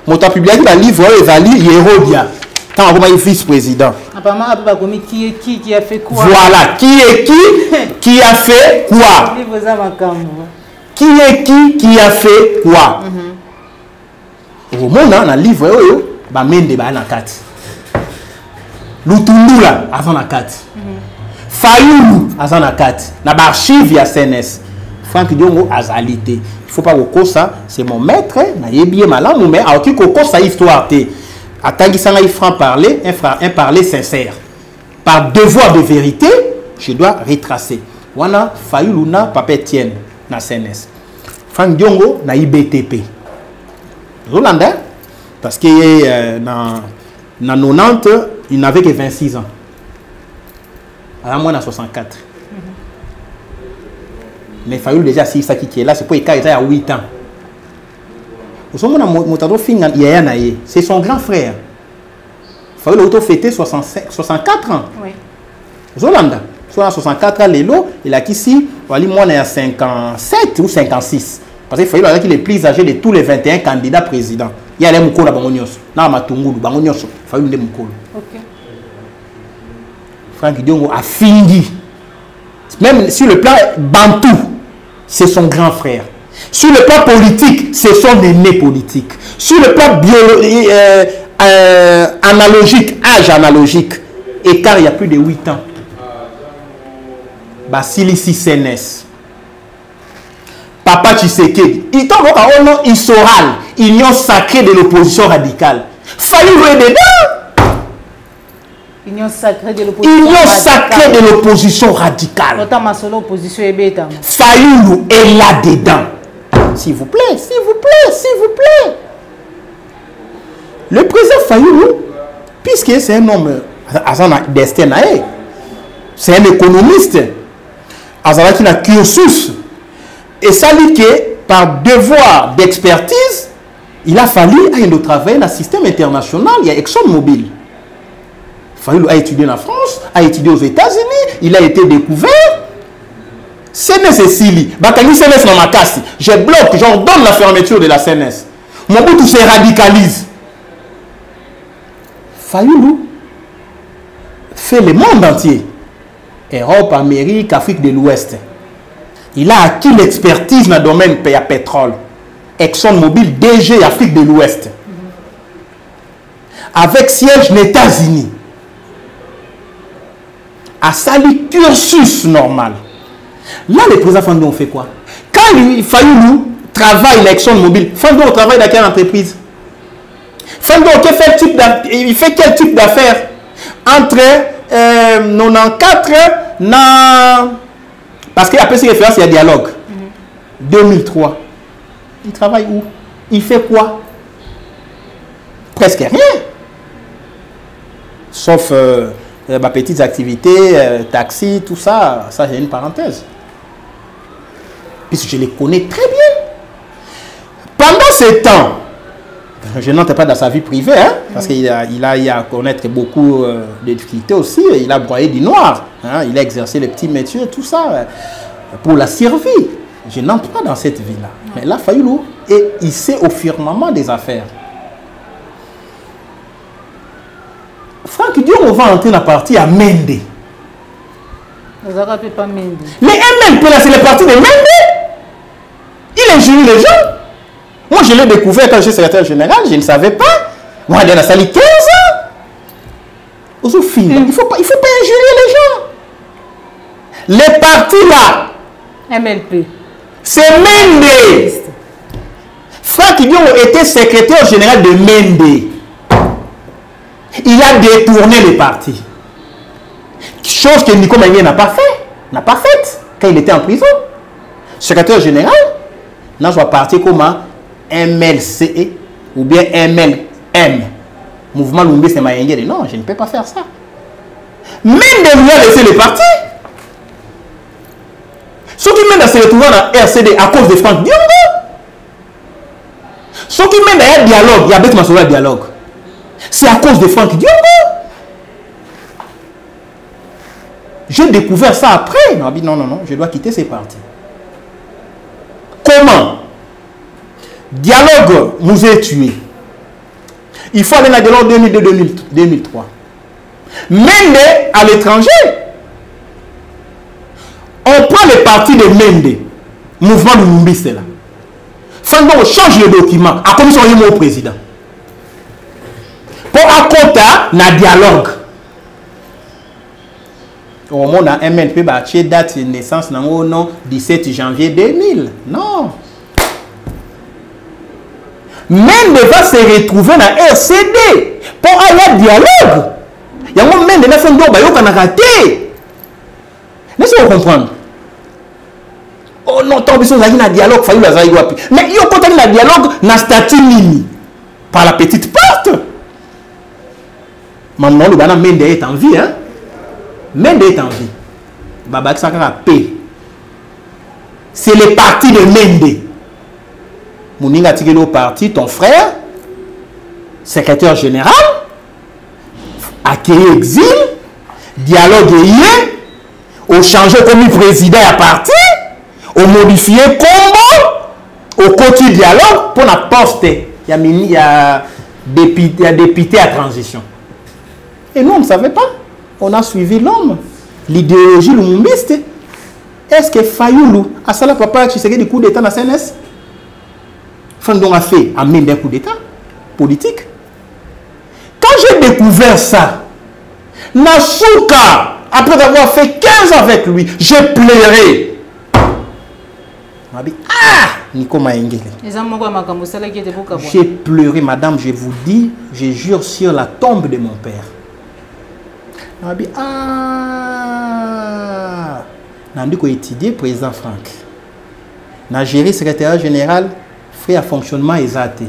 On a publié un livre Ezali Yerodia. Quand on a vice-président. Qui a fait quoi? Voilà. Qui a fait quoi? Qui est qui a fait quoi? Au monde, dans le livre, il y a Mende na kati. Lutundula, azan na kati. Fayoulou, azan na kati. Na archive ya CNS. Franck Diongo, azalité. Il ne faut pas que ça, c'est mon maître, na yebiye malamu, mais alors qu'il y a ça histoire. Attends, ça il franc parler, un parler sincère. Par devoir de vérité, je dois retracer. Wana Fayoulou na Papa Etienne na CNS. Franck Diongo na IBTP. Rolanda, parce que dans 90, il n'avait que 26 ans. Alors moi, dans 64. Mais Fayoulou déjà, si ça qui est là, c'est pour qu'il ait 8 ans. C'est son grand frère. Fayoulou a fêté 64 ans. Oui. Rolanda, 64 ans, il a ici, moi, il a 57 ou 56. Parce qu'il fallait qu'il est plus âgé de tous les 21 candidats présidents. Il y a les Moukolo à Bangonyos. Non, Matungulu, Bangonyos. Il fallait des Moukolo. Franck Diongo a fini. Même sur le plan Bantou, c'est son grand frère. Sur le plan politique, c'est son aîné politique. Sur le plan analogique, âge analogique, écart il y a plus de 8 ans. Basilisi CNS. Papa Tshisekedi, il tombe au nom Issoral, union sacrée de l'opposition radicale. Fayulu est dedans. Union sacrée de l'opposition. Union sacrée de l'opposition radicale. Fayulu est là-dedans. S'il vous plaît, s'il vous plaît, s'il vous plaît. Le président Fayulu, puisque c'est un homme destin, c'est un économiste, qui a cursus, et ça dit que par devoir d'expertise, il a fallu travailler dans le système international. Il y a ExxonMobil. Fayulu a étudié en France, a étudié aux États-Unis, il a été découvert. CNS Sili, Bakani CNS dans ma casse. Je bloque, j'ordonne la fermeture de la CNS. Mobutu se radicalise. Fayulu fait le monde entier. Europe, Amérique, Afrique de l'Ouest. Il a acquis l'expertise dans le domaine de pétrole. ExxonMobil, DG Afrique de l'Ouest. Avec siège aux États-Unis. À sali cursus normal. Là, le président Fandon fait quoi? Quand Fayulu travaille à ExxonMobil, Fandon travaille dans quelle entreprise? Fandon il fait quel type d'affaires? Entre 94 parce qu'il y a plus de référence, il y a dialogue. 2003. Il travaille où? Il fait quoi? Presque rien. Sauf ma petites activités, taxi, tout ça, ça j'ai une parenthèse. Puisque je les connais très bien. Pendant ce temps, je n'entre pas dans sa vie privée, hein, parce qu'il a à connaître beaucoup de difficultés aussi. Il a broyé du noir. Hein, il a exercé le petit métier, tout ça, pour la survie. Je n'entre pas dans cette vie-là. Mais là, Fayulu est hissé au firmament des affaires. Franck Dion, on va entrer dans la partie à Mende. Vous n'avez pas Mende. Mais MLP, là, c'est le parti de Mende. Il injurie les gens. Moi, je l'ai découvert quand j'étais secrétaire général, je ne savais pas. Moi, il y a 15 ans. Il ne faut pas injurier les gens. Les partis là, MLP. C'est Mende. Franck Dion était secrétaire général de Mende. Il a détourné les partis. Chose que Nico Magné n'a pas faite quand il était en prison. Secrétaire général, n'a pas parti comme MLCE ou bien MLM. Mouvement Lumbi c'est Mayengé. Non, je ne peux pas faire ça. Même de a laissé les partis. Ceux qui mènent à se retrouver dans RCD à cause de Franck Diongo. Ceux qui mènent à un dialogue, il y a bête ma dialogue. C'est à cause de Franck Diongo. J'ai découvert ça après. Il m'a dit non, je dois quitter ces partis. Comment? Dialogue nous est tué. Il faut aller dans le dialogue 2002-2003. Mende à l'étranger. On prend les partis de Mende. Mouvement de Lumbi, c'est là. Fandon change le document. À commission au président. Pour accorder un dialogue. Au moment où MLP a date de naissance, non, 17 janvier 2000. Non. Même va se retrouver dans RCD pour aller à dialogue. Il y a un moment de la fin de l'eau, raté. Laissez-vous comprendre. Oh non, tant que vous un dialogue, il faut aller mais il y a un dialogue dans le statut mini. Par la petite porte. Maintenant, le banana Mende est en vie. Hein? Mende est en vie. Babak Sakara paix. C'est le parti de Mende. Mouninga Tigelo parti, ton frère, secrétaire général, accueilli exil, dialogue lié, au changé comme président à parti, au modifié combo, au côté dialogue pour la poste. Il y a député à transition. Et nous, on ne savait pas. On a suivi l'homme, l'idéologie lumumbiste. Est-ce que Fayulu, à ça, papa, tu sais du coup d'État dans la CNS? Fandon a fait amener des coups d'État politique. Quand j'ai découvert ça, Nasuka, après avoir fait 15 ans avec lui, j'ai pleuré. On m'a dit, ah, Nico Maengele. J'ai pleuré, madame, je vous dis, je jure sur la tombe de mon père. On m'a dit, ah, on a étudié président Franck. On a géré secrétaire général, fait un fonctionnement exact.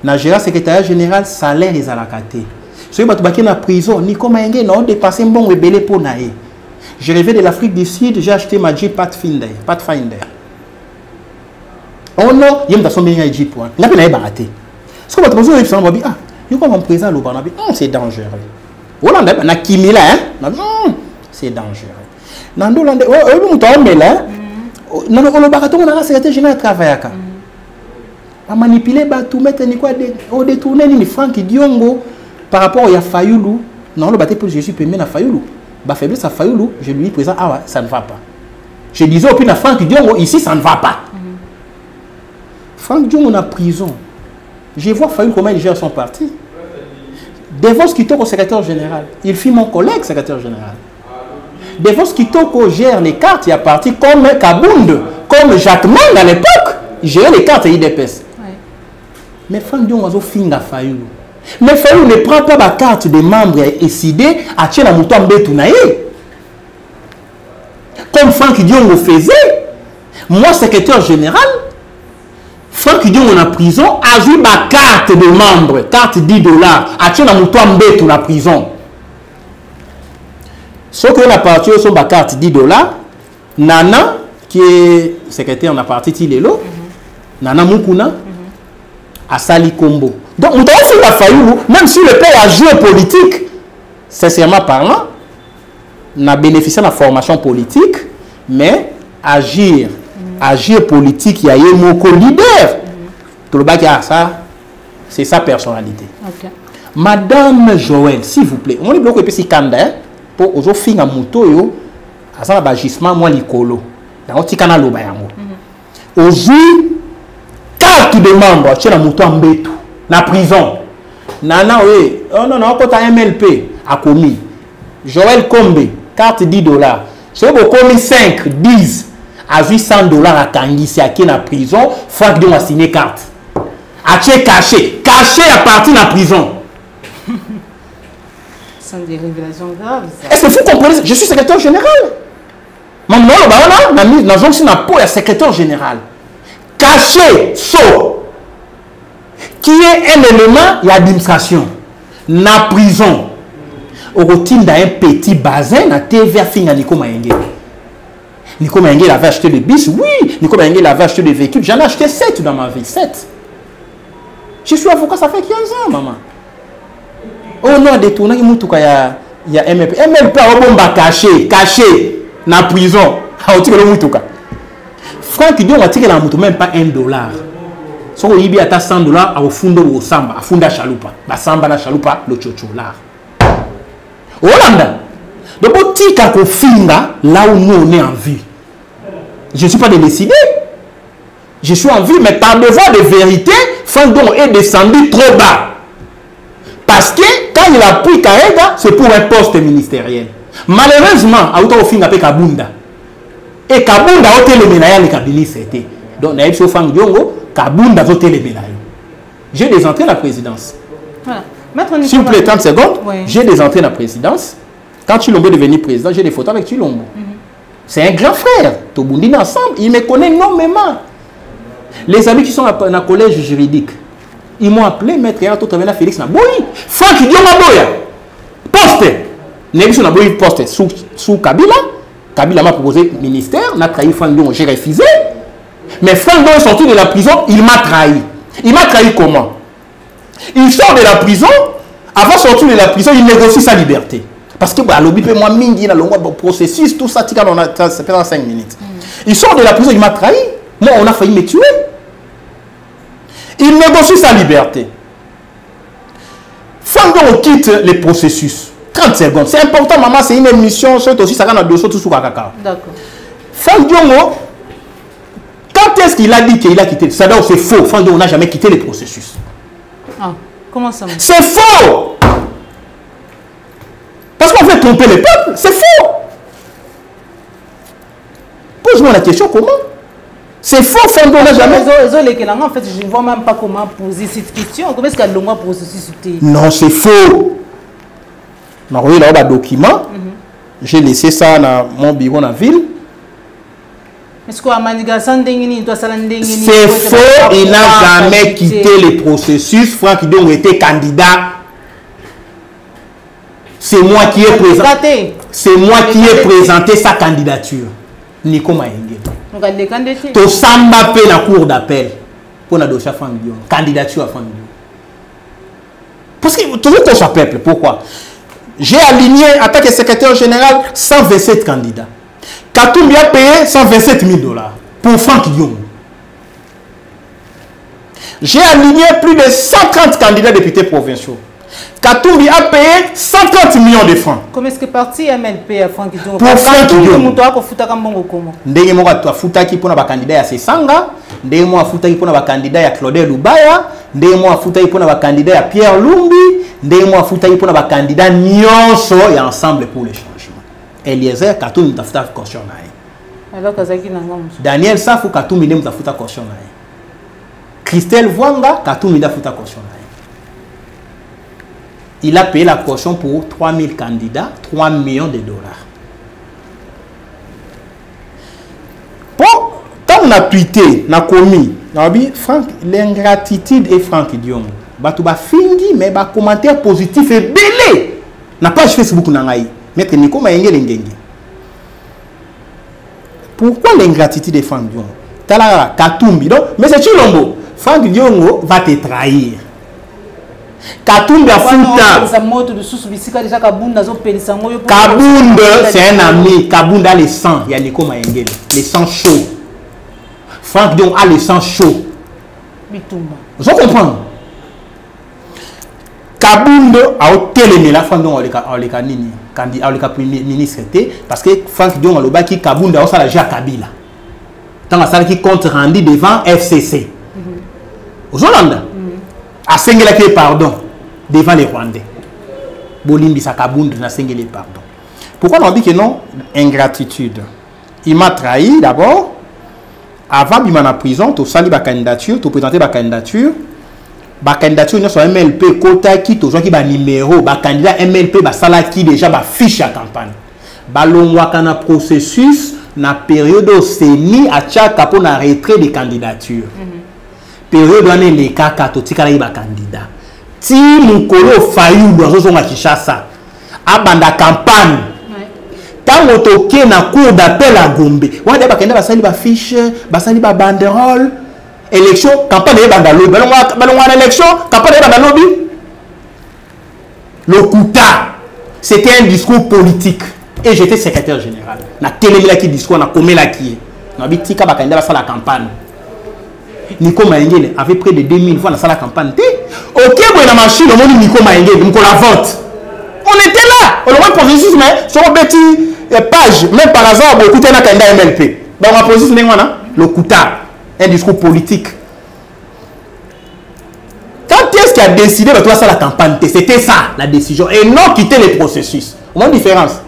On a géré secrétaire général, salaire exact. Si vous êtes en prison, Nico Maengele, on a dépassé un bon rebelle pour naïe. Je rêvais de l'Afrique du Sud, j'ai acheté ma Jeep Pathfinder. Oh non, il y a une personne qui a Jeep. Il n'y a pas de ce que vous avez dit, ah, il y a un président, c'est dangereux. Hollande, on a Kimi là, c'est dangereux. Nando Hollande, on a secrétaire général travail. On manipuler, tout mettre au détourner ni Franck Diongo par rapport à Fayoulou. Non, le bâtiment, je suis permis à Fayoulou. Bah faiblesse à Fayoulou, je lui dis présent, ah ouais, ça ne va pas. Je disais au plus à Franck Diongo, ici ça ne va pas. Franck Diongo est en prison. Je vois Fayoulou comment il gère son parti. Devos Kitoko, secrétaire général. Il fit mon collègue secrétaire général. Devos Kitoko gère les cartes, il y a parti comme Kabound, comme Jacques Mang à l'époque. Il gérait les cartes IDPS. Ouais. Mais Franck Diongo a fait à Fayoulou. Mais Fayoulou ne prend pas la carte des membres et décidé à tirer la mouton Betounaï. Comme Franck Diongo faisait. Moi, secrétaire général, Franck Diongo en prison a vu ma carte de membre, carte $10, à tirer la mouton Betounaï la prison. Ce que la partie sur ma carte $10, Nana, qui est secrétaire en la partie Tilelo, Nana Mukuna, à Sali Kombo. Donc, on doit faire la Fayoulou, même si le père a joué politique, sincèrement parlant, on a bénéficié de la formation politique, mais agir politique, il y a eu mon leader. Tout le bac, ça, c'est sa personnalité. Okay. Madame Joël, s'il vous plaît, on est bloqué ici Kanda, pour aux filles à moto, à ça, l'agissement, moi, l'icolo. Dans le canal, aujourd'hui, carte de membre, tu as la moto en bétou. La prison. Nana, oui. Oh non, non, quand tu as MLP, a commis. Joël Kombe, carte $10. Si vous commis 5, 10, à $800 à Tanguy, c'est à qui la prison, Franck Diongo a signé carte. A caché. Caché à partir de la prison. Ce sont des révélations graves. Est-ce que vous comprenez? Je suis secrétaire général. Maman, là, dans un peau, il y a secrétaire général. Caché, saut. Qui est un élément de l'administration. La prison. Au routine d'un petit bassin, la TVA fin à Nico Maengele. Nico Maengele avait acheté le bus, oui. Nico Maengele avait acheté des véhicules. J'en ai acheté 7 dans ma vie, 7. Je suis avocat, ça fait 15 ans, maman. Oh non, détourné, il y a MLP. MLP a un caché, dans la prison. Franck Diongo a tiré la moto, même pas $1. Si vous avez $100, au fond au samba, à fond de chaloupa, la samba la chaloupa, le chocho là. Hollande. Donc, au tika ko finga, là où nous on est en vie. Je ne suis pas décidé. Je suis en vie, mais par devoir de vérité, Franck Diongo est descendu trop bas. Parce que quand il a pris Karega, c'est pour un poste ministériel. Malheureusement, à autant au finga avec Kabunda. Et Kabunda a été le ménage le cabinet c'était. Donc, naïf sur Franck Diongo, Kabunda a été le ménage. J'ai des entrées dans la présidence. Voilà. S'il vous plaît, 30 secondes. Oui. J'ai des entrées dans la présidence. Quand Chilombo est devenu président, j'ai des photos avec Chilombo. C'est un grand frère. Tobundi ensemble. Il me connaît énormément. Les amis qui sont dans le collège juridique, ils m'ont appelé, maître Félix Naboyi. Franck Diongo Boya. Poste. Négociation Naboyi poste sous Kabila. Kabila m'a proposé ministère. N'a trahi Franck Diongo. J'ai refusé. Mais Franck Diongo est sorti de la prison. Il m'a trahi. Il m'a trahi comment? Il sort de la prison. Avant de sortir de la prison, il négocie sa liberté. Parce que bah, l'objet moi mingi na longo processus tout ça tika ça fait dans 5 minutes. Il sort de la prison, il m'a trahi. Moi on a failli me tuer. Il négocie sa liberté. Franck Diongo quitte les processus. 30 secondes. C'est important maman, c'est une émission, c'est aussi ça dans le dossier tout sur Kakaka. D'accord. Franck Diongo, quand est-ce qu'il a dit qu'il a quitté? Ça c'est faux. Franck Diongo n'a jamais quitté les processus. Ah, comment ça? C'est faux. Parce qu'on veut tromper le peuple, c'est faux. Pose-moi la question, comment? C'est faux, Franck n'a jamais. En fait, je ne vois même pas comment poser cette question. Comment est-ce qu'il y a le long processus? Non, c'est faux. On a envoyé là un document. J'ai laissé ça dans mon bureau dans la ville. C'est faux, il n'a jamais quitté le processus. Franck Idiongo était candidat. C'est moi qui ai présenté. C'est moi qui ai présenté sa candidature. Nico Mayengue. To samba pe la cour d'appel pour la dossier Franck Idiongo. Candidature à Franck Idiongo. Parce que toujours qu'on soit peuple. Pourquoi? J'ai aligné en tant que secrétaire général 127 candidats. Katumbi a payé 127 000 $ pour Franck Idiongo. J'ai aligné plus de 130 candidats députés provinciaux. Katumbi a payé 130 millions de francs. Comment est-ce que parti MLP à Franck Idiongo? Pour Franck Idiongo. Ndenge mo ka futaki pona ba candidat ya Sesanga, ndenge mo futaki pona ba candidat ya Claudel Lubaya, ndenge mo futaki pona ba candidat ya Pierre Lumbi, ndenge mo futaki pona ba candidat nyonso ya ensemble pour le changement. Eliezer Katumbi tafuta caution nae. Alors kazaki nanga muso. Daniel Safu Katumbi ndenge tafuta caution nae. Christelle Vwanga Katumbi tafuta caution nae. Il a payé la caution pour 3000 candidats, 3 millions de $. Bon, quand on a tweeté, on a commis, on a dit, Franck, l'ingratitude est Franck Idiongo. Tu vas finir, mais tu commentaire positif et belé. Na page Facebook, Maître Nico Mayengue Lengenge. Pourquoi l'ingratitude est Franck Idiongo? Talala, Katumbi, non? Mais c'est Chilombo. Franck Idiongo va te trahir. Katumbi a Fouta. Kabunda, c'est un ami. Kabunda a le sang. Il y a Nico Mayengue. Le sang chaud. Franck Idiongo a le sang chaud. Vous comprenez? Kabunda a télémé la Franck Idiongo a le premier ministre. Parce que Franck Idiongo a le baki Kabunda a la Jacques Kabila. Tant que ça qui compte rendu devant FCC. Vous entendez? A Sengelake pardon devant les Rwandais. Bolimbi Sakabund na Sengele pardon. Pourquoi on dit que non? Ingratitude. Il m'a trahi d'abord. Avant de en prison, tu sali ba candidature, tu présenter ba candidature. Ba candidature non sur MLP kota qui to qui ba numéro, ba candidat MLP ba sala qui déjà ba fiche à campagne. Ba longwa kana processus na période au CENI à tchaka pour na retrait des candidatures. Période où les cas katotika la candidat. Si mon colo failli dans son Kinshasa, abanda campagne. Tant que toke na cour d'appel à Gombe, on a des candidat basali ba fiche, basali ba banderole, élection campagne de bandalobi. Balon élection campagne de bandalobi. Le Kouta, c'était un discours politique et j'étais secrétaire général. Na télé la qui discours na comé la qui. Na bitika ba candidat basala campagne. Nico Mayengue avait près de 2000 fois dans la campagne. Ok, bon, la machine, on dit Nico Mayengue, donc on la vote. On était là. On a un processus, mais sur une petite page, même par hasard, on écoutait un candidat MLP. Donc on a processus, le Kouta, un discours politique. Quand est-ce qu'il a décidé de faire la campagne? C'était ça, la décision. Et non quitter le processus. On a une différence.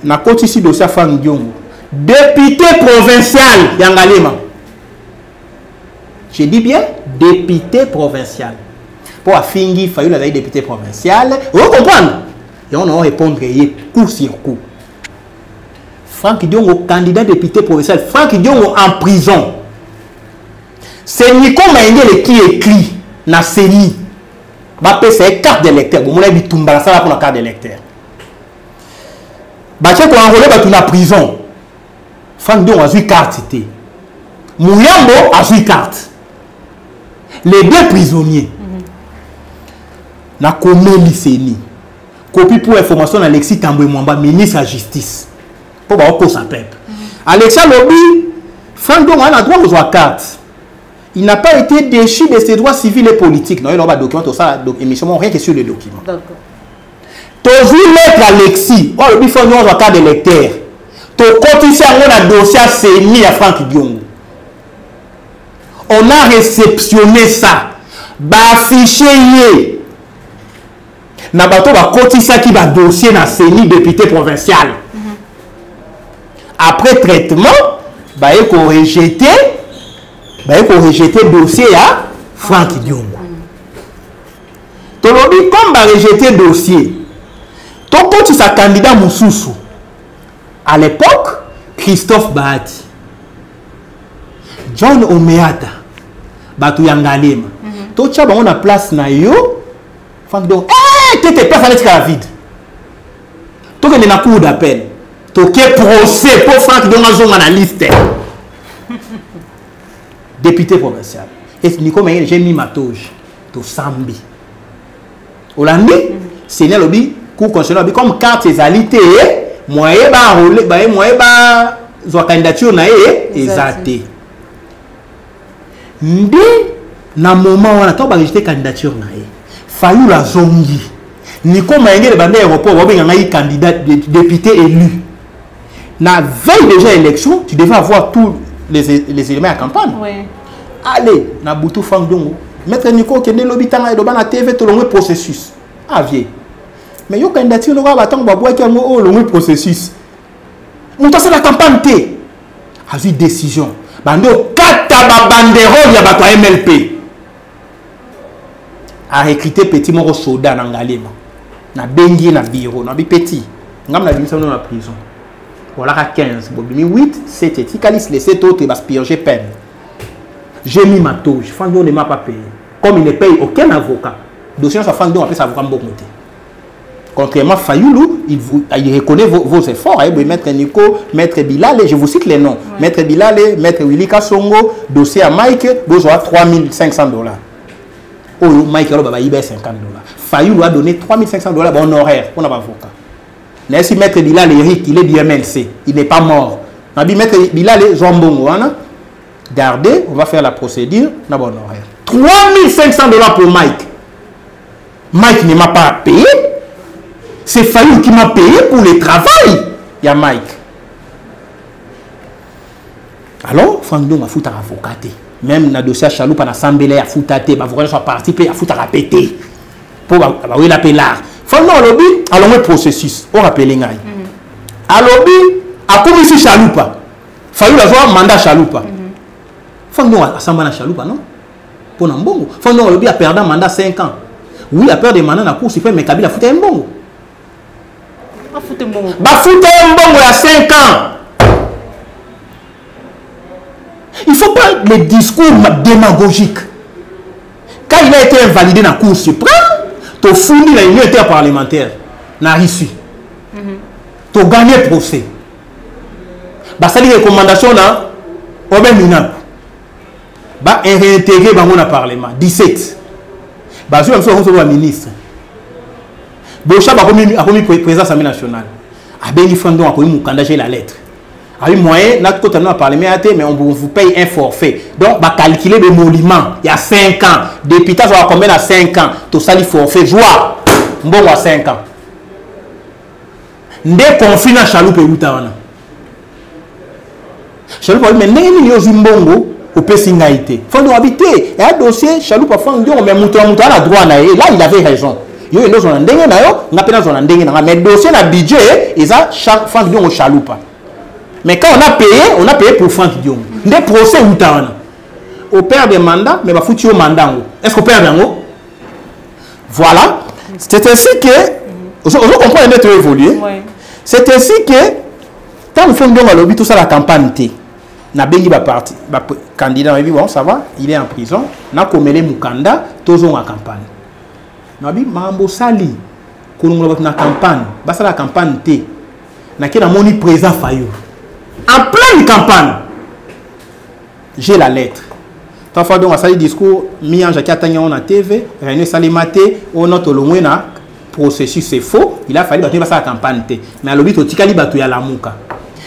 On a côté ici dossier Franck Idiongo. Député provincial, Yangalema. Je dis bien député provincial. Pour Afingi, il fallait la député provincial. Vous comprenez? Et on a répondre coup sur coup. Franck Idiongo, candidat député provincial. Franck Idiongo en prison. C'est Nico Mayengue qui écrit dans CENI. C'est carte d'électeur. Vous avez dit tout ça pour la carte d'électeur. Bah tiens, pour enrôler dans prison. Franck Idiongo a eu carte. Mouyambo a eu carte. Les deux prisonniers. Na commis lycéeni. Copie pour information Alexis Tamboué Mwamba, ministre de la Justice. Pour voir quoi ça peut. Alexis Lobby, Franck Idiongo a droit aux cartes. Il n'a pas été déchu de ses droits civils et politiques. Non, il n'a pas de document, tout ça, émission, rien que sur les documents. D'accord. Tu as vu lettre Alexis, oh, le Franck Idiongo a carte d'électeur. Tu as continué à dossier à CENI à Franck Idiongo. On a réceptionné ça. Ba fichier. Na bato ba kotisa qui va dossier na CENI député provincial. Après traitement, qu'on rejeter dossier à Franck Diongo. Tolobi comme va rejeter dossier. Ton coach sa candidat Moussoussou. À l'époque, Christophe Bahati. John Omeata. Batu Yangalema. Tout ça on a place na yo. Franck Diongo. T'étais pas allé à vide. Tout que na cour d'appel. Tout que procès pour Franck Diongo dans la liste. Député provincial. Et Nico Mayen, j'ai mis ma toge. To Sambi. Hollandi, c'est le lobby, cour constitutionnel, comme carte des alités, moyen ba rôle, moyen ba zo candidature na exacté. Ndé na moment on attend ba rejeter candidature na Fayou la zongi. Nico Mayen le bandé aéroport, on a eu candidat député élu. Na veille déjà élection, tu devais avoir tous les éléments à campagne. Oui. Allez, na Boutou Franck Diongo. Maître Nico qui est né lobby tanga et na TV tout le processus. Ah vieux. Mais yo candidature no va attendre ba bois qui le processus. Monta c'est la campagne té. A vu décision. Bando kata ba banderole ya ba MLP. A recruter petit moro soda na Ngalema. Na bengi na bureau, na bi petit. Ngam na bimisa na prison. Voilà à 15, bobimi 8, 7 et Tikalis les 7 autres va se purger peine. J'ai mis ma touche, Franck ne m'a pas payé. Comme il ne paye aucun avocat, le dossier de Franck appelle ça avocat Mbokmoté. Contrairement à Fayoulou, il reconnaît vos efforts. Maître Nico, Maître Bilal, je vous cite les noms. Ouais. Maître Bilal, Maître Willy Kassongo, dossier à Mike, besoin de $3,500. Oh, Mike, il a $50. Fayoulou a donné $3,500 en horaire pour l'avocat. Mais si Maître Bilal Eric, il est du MLC, il n'est pas mort. Maître Bilal Zombongo, gardez, on va faire la procédure, on a bon horaire. $3,500 pour Mike. Mike ne m'a pas payé. C'est Fayoulou qui m'a payé pour le travail. Il y a Mike. Alors, Franck Diongo a foutu à avocat. Même dans le dossier Chaloupa, à l'Assemblée, a foutu à l'avocat, soit participé, a foutu à répéter. Pour l'appeler l'art. Franck Diongo a lobby, alors le processus. On rappelle les gars. A lobby, a commission Chaloupa. Fayoulou a joué un mandat Chaloupa. Franck Diongo a assemblé à Chaloupa, non? Pour Nambongo. Franck Diongo a lobby a perdu un mandat 5 ans. Oui, a perdu un mandat dans la Cour suprême, mais Kabila a foutu un bongo. Bafouté Mbongo il y a 5 ans. Il ne faut pas les discours démagogiques. Quand il a été invalidé dans la Cour suprême, tu as fourni l'union interparlementaire. Tu as reçu. Tu as gagné le procès. Ça dit recommandation dans Obé Minap. Tu as réintégré dans le Parlement. 17. Je suis un ministre. Bocha a commis président de l'Assemblée nationale. A béni Fandon a commis la lettre. A eu moyen, là, quand on a parlé, mais on vous paye un forfait. Donc, on va calculer le monument. Il y a 5 ans. Député, ça va combien à 5 ans? Tout ça, il forfait. Joie. Bon, à 5 ans. Ndé conflit dans Chaloupe et Outawana. Chaloupe, mais n'est-ce pas Zimbongo au Pessingaïté. Fandon habité. Et un dossier, Chaloupe a fait un mais Moutouana a droit. Là, il avait raison. Yo ndo zona ndenge na yo ngapena zona ndenge na mais dossier na budget et ça Franck Diongo Chaloupa. Mais quand on a payé pour Franck Diongo. Ndé procès Outawana. Au père des mandats mais ba foutu au mandat. Est-ce qu'on perd dango? Voilà. C'est ainsi que on comprend d'être évolué. C'est ainsi que quand le Franck Diongo a lobby tout ça la campagne té. Na bengi ba parti ba candidat bon ça va, il est en prison. Na komele mukanda tozo en campagne. Nabi mambo sali kolongola na campagne basa la campagne té na kena moni président Fayoulou en pleine campagne j'ai la lettre tant fois donc à sali discours mi anja katanya on a TV René Salimate on note longwe na processus c'est faux il a fallu battre basa la campagne té mais à l'obit otikali batu ya lamuka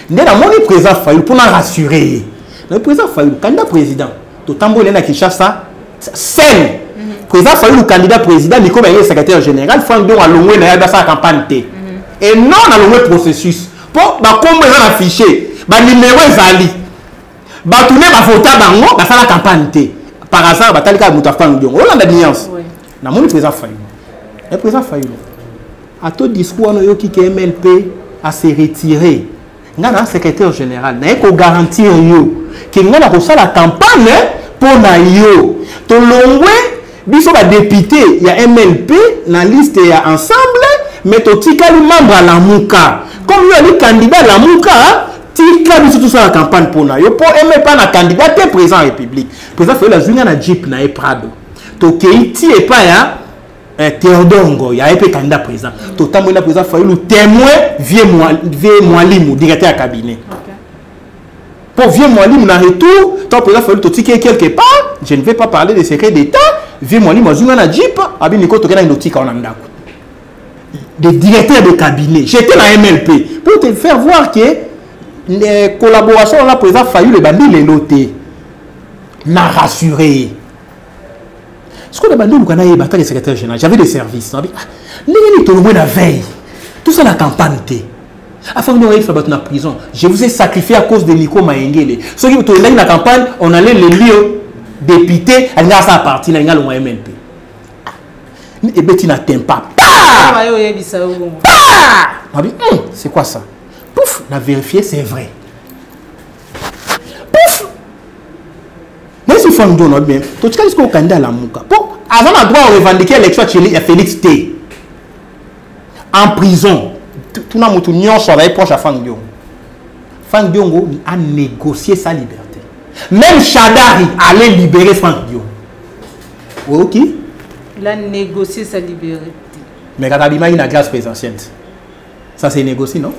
ndé na moni président Fayoulou pour na rassurer le président Fayoulou candidat président to tambolé na Kinshasa scène président Fayoulou candidat président Nico Mayen secrétaire général Franck Diongo a longé dans sa campagne et non a longé processus pour ba comme on affiché ba numéro ezali ba tourner ba photo bango ba la campagne par hasard ba talika muta Franck Diongo on a d'alliance na mon président Fayoulou le président Fayoulou a tout discours no yo qui MLP a se retirer ngana secrétaire général na eko garantir yo que ngana ko la campagne pour na yo to longwe biso ba député ya MLP na liste ya ensemble mais to tikali membre à la Muka comme yo est candidat à la Muka tika biso tout ça la campagne pour na yo pour aimer pas na candidat président République président fait la journée na Jeep na Prado to keiti e pa ya Théodongo ya épé candidat président to tambo na président fait le témoin vieux Mwalimu directeur à cabinet pour vieux Mwalimu na retour tant président fait le to ticket quelque part je ne vais pas parler des secrets d'état vieux Mwalimu azunga na Jeep abi niko to kena inotika on ndako des directeurs de cabinet j'étais dans MLP pour te faire voir que les collaborations là président Fayulu le bandi les loté n'a rassuré ce qu'on a bandé le bataille secrétaire général j'avais des services la veille tout ça la campagne afin de nous faire la prison je vous ai sacrifié à cause de Nico Mayengele ceux qui ont tourné la campagne on allait les lieux députés à la partie là le MLP et Betty n'atteint pas c'est quoi ça pouf la vérifier c'est vrai pouf mais si femme donne bien tout ce qu'on candidat à la Muka avant la droit de revendiquer l'élection à Félix T en prison tout le monde soit proche à Fang Diongo. Fang Diongo a négocié sa liberté même Chadari allait libérer Fang Diongo. Ok, il a négocié sa liberté mais quand il a une grâce présidentielle ça c'est négocié non.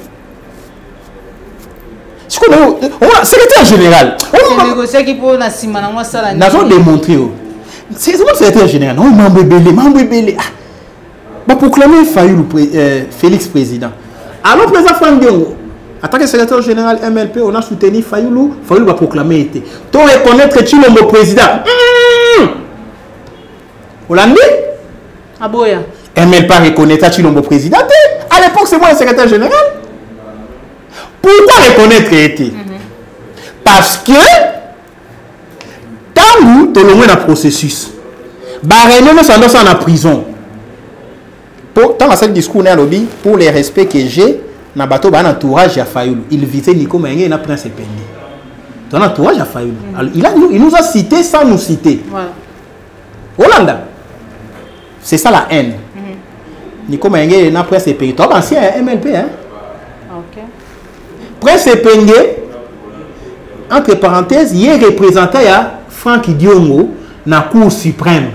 Secrétaire général. C'est négocié qui pour na simana moi ça la. Nous avons démontré. C'est le secrétaire général. Non, membre belé. Bah proclamer Fayulu Félix président. Alors président Fandiongo, en tant que secrétaire général MLP, on a soutenu Fayulu va proclamer été. To reconnaître Chilombo président. Hollande? Aboya. MLP reconnaître Chilombo président. À l'époque, c'est moi le secrétaire général. Pourquoi reconnaître été? Parce que tant que tu as le processus, nous sommes en prison. Tant que ce discours pour les respects que j'ai, dans le bateau, entourage à Fayulu. Il visait Nico Mayengele et Prince Epende. Dans l'entourage à Fayulu. Il nous a cité sans nous citer. Hollande. C'est ça la haine. Nico Mayengele et Prince Epende. Tu es ancien MLP, hein? Prince Epende, entre parenthèses, il est représenté à Franck Diongo dans la Cour suprême.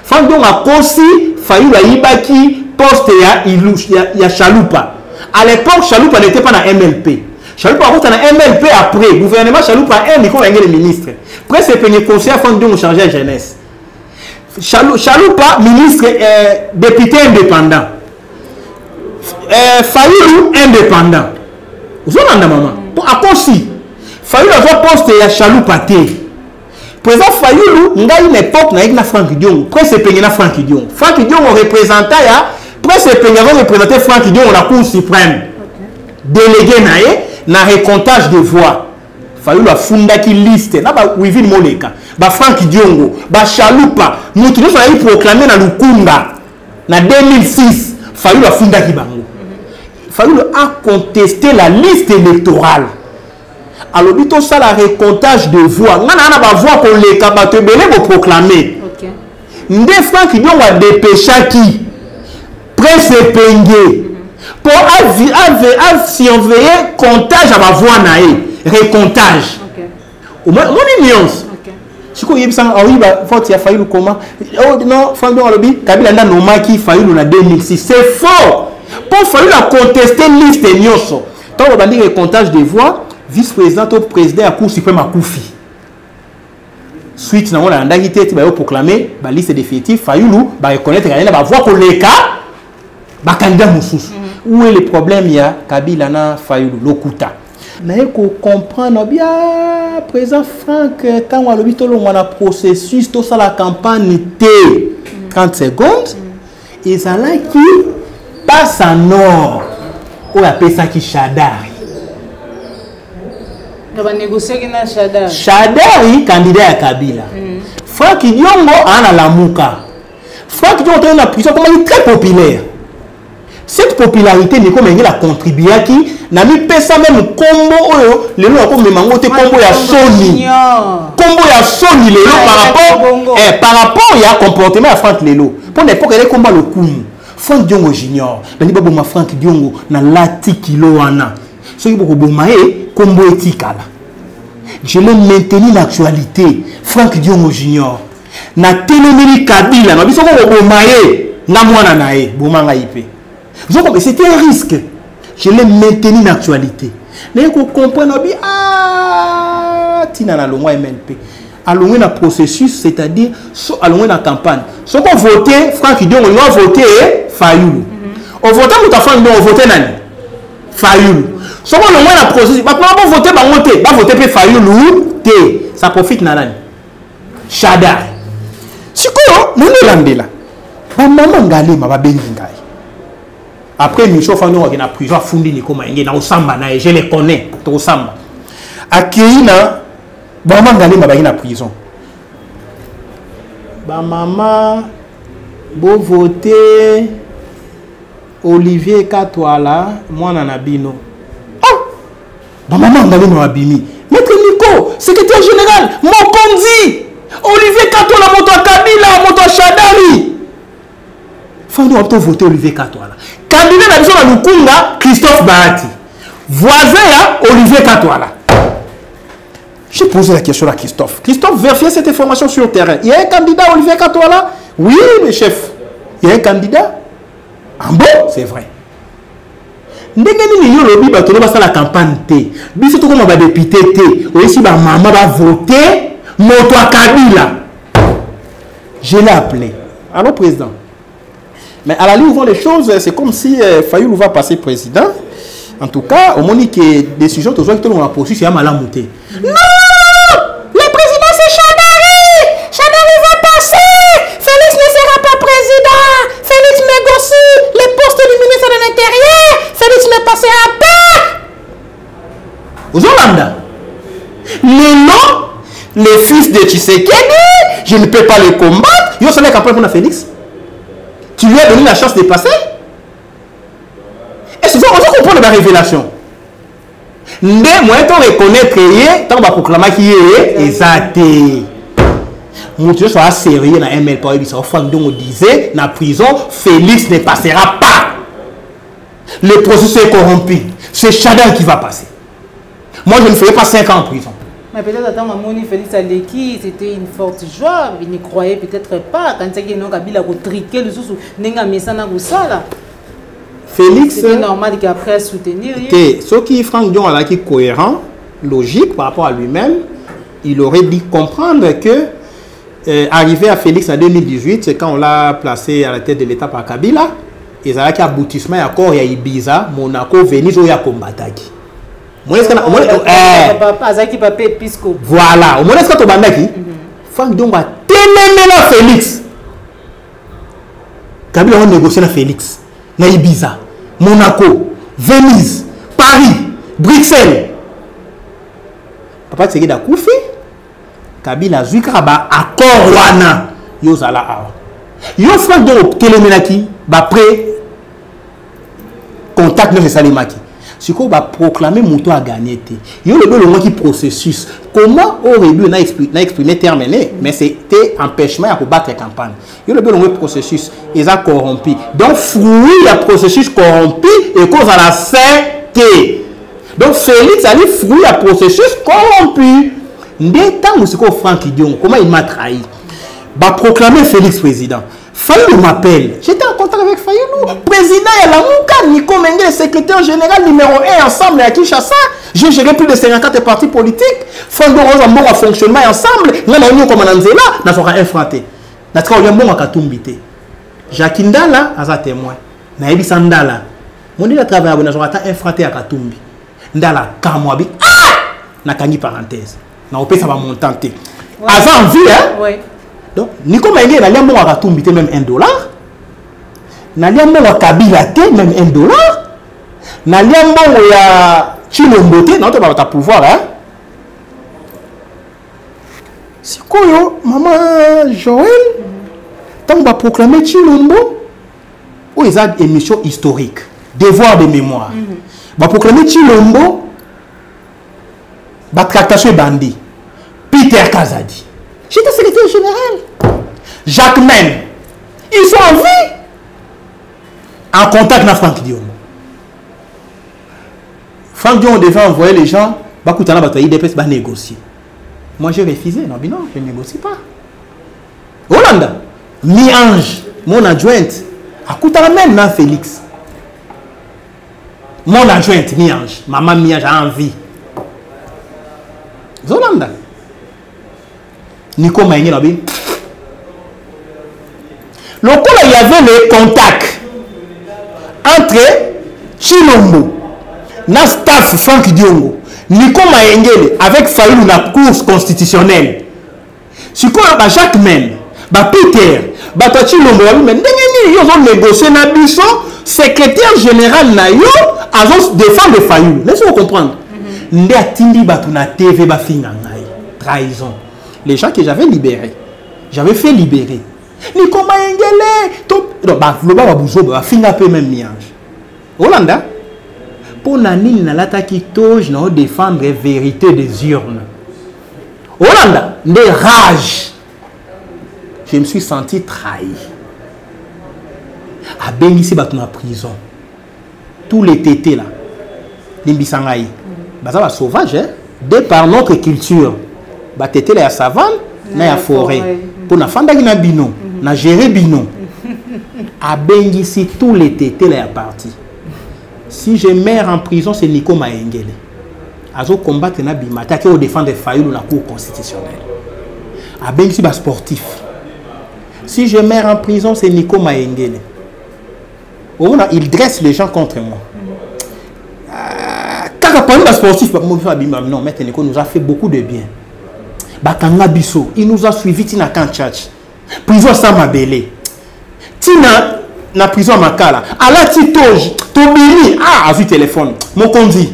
Franck Diongo a aussi failli à Ibaki poste à Chaloupa. À l'époque, Chaloupa n'était pas dans MLP. Chaloupa a dans MLP après. Le gouvernement Chaloupa a Nico Mayengele ministre. Prince Epende conseiller Franck Diongo chargé de la jeunesse. Chaloupa ministre député indépendant. Fayulu indépendant. Vous avez maman. À quoi si Fayulu a poste à Chaloupa té. Président Fayulu, il y a une époque na Franck Diongo. Prince Epende na Franck Diongo. Franck Diongo représentait Prince Epende a représenté Franck Diongo la Cour suprême. Délégué na recomptage de voix. Fayulu a funda qui liste na ba Wivin Moleka, ba Franck Diongo, ba Chaloupa, nous tous a proclamé na Lukunda na 2006. Fayulu a funda qui bango. Fayulu a contesté la liste électorale. Alors, tout ça, la recomptage de voix. On a une voix qu'on les capable de proclamer. Nous Franck qui ont dépêché qui Prince Epende pour surveiller comptage à ma voix naïe. Recomptage. Au moins, on est nuance. Si vous avez vote, il a fallu comment? Oh non, Franck Diongo, Kabila n'a pas qui Fayulu en 2006. C'est faux. Pour Fayulu a contesté liste Nyoso. Tant on va dire comptage de voix, vice-président ou président à la Cour suprême à Koufi. Suite, on a proclamé la liste définitive. Fayulu va reconnaître qu'il y a une voix pour les cas, candidat Moussous. Où est le problème? Il y a Kabila na Fayulu, Lokuta. Mais il faut comprendre bien, président Franck, quand on a le processus, tout ça, la campagne était 30 secondes, et ça là qui passe en or, on appelle ça qui Chadari. On va négocier avec Chadari. Chadari, candidat à Kabila. Franck Diongo a la Muka. Franck Diongo est dans la prison, comme il est très populaire. cette popularité Nico Mengele a contribué à qui n'a mis ça même combo les lois comme mangote combo ya Sony lelo par rapport il y a comportement à Franck Lelo pour l'époque il est combat le coup Franck Diongo Junior bani ba boma Franck Diongo na lati kilo wana so il boko boma combo etikala je l'ai maintenu l'actualité Franck Diongo Junior na téléméri Kabila na biso ko boma na mwana nae boma ngaipe. Donc c'était un risque. Je l'ai maintenu l'actualité. Mais vous comprenez ah tina na longwa MLP. Allons dans processus, c'est-à-dire allons dans campagne. Ce qu'on voté, Franck Diongo, on va voter Fayoulou. On vote pour Franck Diongo, on vote nani Fayoulou. Ce qu'on allons dans processus, maintenant on va voter ba voter pour Fayoulou, ça profite na nani Chada. Siko, nous le landela. Ba maman ngali ma ba bengi ngai. Après, Michel Fano est en prison, Fundi Nico Maïngé, je les connais, tout Samba. À Kéina, maman Galé m'a en prison. Maman, beau voter Olivier Katouala, moi Nanabino. Oh! Maman Galé m'a bimi. Maître Nico, secrétaire général, Mokondi, Olivier Katouala, moto Kabila, moto Chadari. Fano a voté Olivier Katouala. Candidat à la Lukunga, Christophe Bahati. Voisin à Olivier Katouala. J'ai posé la question à Christophe. Christophe vérifiait cette information sur le terrain. Il y a un candidat Olivier Katouala? Oui, le chef. Il y a un candidat? En bon, c'est vrai. Ndengeni yo lobi ba tolo ba la campagne té. Biso to ko ba député té. Aussi ba maman va voter moto Kabila. Je l'ai appelé. Alors président. Mais à la ligne où vont les choses, c'est comme si Fayoulou va passer président. En tout cas, au moment où les décisions que l'on a poursuivies, c'est à Malamouté. Non! Le président, c'est Chadari! Chadari va passer! Félix ne sera pas président! Félix négocie les postes du ministre de l'Intérieur! Félix ne passera pas! Aux Hollandais, les noms, les fils de Tshisekedi, je ne peux pas les combattre. Yo, c'est la campagne pour Félix. Tu lui as donné la chance de passer? Et c'est ça qu'on comprend la révélation. Mais moi, on reconnaît que tant qu'on va proclamer qu'il est exact. Mon Dieu soit sérieux dans ML par exemple, Franck Diongo disait dans la prison, Félix ne passera pas. Le processus est corrompu. C'est Chadal qui va passer. Moi, je ne ferai pas 5 ans en prison. Mais peut-être attends, Moni Félix Aleki, c'était une forte joie. Il ne croyait peut-être pas quand il y a un Kabila qui a triqué le sous Nenga Messana Goussala. Félix. C'est normal qu'après soutenir. Ce qui Franck Diongo est cohérent, logique par rapport à lui-même, il aurait dû comprendre que arrivé à Félix en 2018, c'est quand on l'a placé à la tête de l'État par Kabila, il y a un aboutissement, il y a Ibiza, Monaco, Venise, il y a Kombataki. Voilà, au moins est-ce que tu as dit Franck Diongo a télémé la Félix. Kabila a négocié la Félix. Na Ibiza, Monaco, Venise, Paris, Bruxelles. Papa Tshisekedi a Koufi. Kabila a Zuikraba accord wana. Yo zala awa. Yo Franck Diongo télémé la qui ba pré contact ne salimaki. Ce qu'on va proclamer Mouto a gagné. Il y a le processus. Comment aurait dû exprimé terminé, mais c'était empêchement à battre la campagne. Il y a le processus, ils ont corrompu. Donc, fruit le processus corrompu et cause à la CT. Donc, Félix a dit fruit le processus corrompu. Dès temps où Franck Diongo, comment il m'a trahi? Va proclamer Félix président. Fayoulou m'appelle. J'étais en contact avec Fayoulou. Président Yalamouka, Nico Mengele, secrétaire général numéro 1 ensemble à Kinshasa. J'ai géré plus de 54 partis politiques. Franck Diongo a un bon fonctionnement ensemble. Nous avons comme un Nzela, nous avons infranté. Nous avons un bon Katumbité. Jacques Ndala a un témoin. Naïbi Sandala. Mon dit le travail, nous avons infranté à Katumbi. Ndala, Kamwabi. Ah! Nakangi parenthèse. Nous avons ça va monter. Avant vie, hein? Oui. Donc, Nico Mengele n'a pas Katumbi même $1. N'a pas Kabila même $1. N'a pas Chilombote, non, tu vas pas pouvoir, hein? C'est quoi, maman Joël? Tant qu'on va proclamer Chilombo, ou ils ont une émission historique, devoir de mémoire. Bah proclamer Chilombo, bah tractation bandit. Peter Kazadi. J'étais secrétaire général. Jacques Men. Ils sont en vie. En contact avec Franck Dion. Franck Dion devait envoyer les gens. Bah IDPS va négocier. Moi j'ai refusé. Non, mais non, je ne négocie pas. Hollande. Mi-ange. Mon adjointe. À Koutala même, non, Félix. Mon adjointe, mi-ange. Maman mi-ange a envie. Hollande. Nico Maïngé Nabi. Le coup il y avait le contact entre Chilombo, na staff Franck Diongo, Nico Maïngé avec Fayulu la course constitutionnelle. Si quoi, Jacques Men, Peter, Chilombo, mais ils ont négocié na biso, secrétaire général na yo, agence défendre Fayulu. Laissez-moi comprendre. Ndé atindi batuna TV bafinga ngai. Trahison. Les gens que j'avais libérés, j'avais fait libérer. Nico Maïngele, non, le baba bouzo, finga peu même miange. Hollanda, pour nani nalata qui toge, non défendre la vérité des urnes. Hollanda, des rages. Je me suis senti trahi. À Bénissi, dans la prison. Tous les tétés là, l'imbisangaï, ça va sauvage, hein, de par notre culture. Bah tété la savane na ya forêt pour na fanda na bino na gérer bino a bengisi tous les tétés la parti. Si je meurs en prison c'est Nico Maïngele azo combattre na bimata qui au défendre Fayulu la cour constitutionnelle a bengisi ba sportif. Si je meurs en prison c'est Nico Maïngele. Il dresse les gens contre moi. Quand on parle de sportif non maître Nico nous a fait beaucoup de bien. Bakanga Bisso, il nous a suivi tina kan church. Prison Samabele. Tina na prison Makala. Ala Titoge, Tobili, a vu téléphone. Mon condi.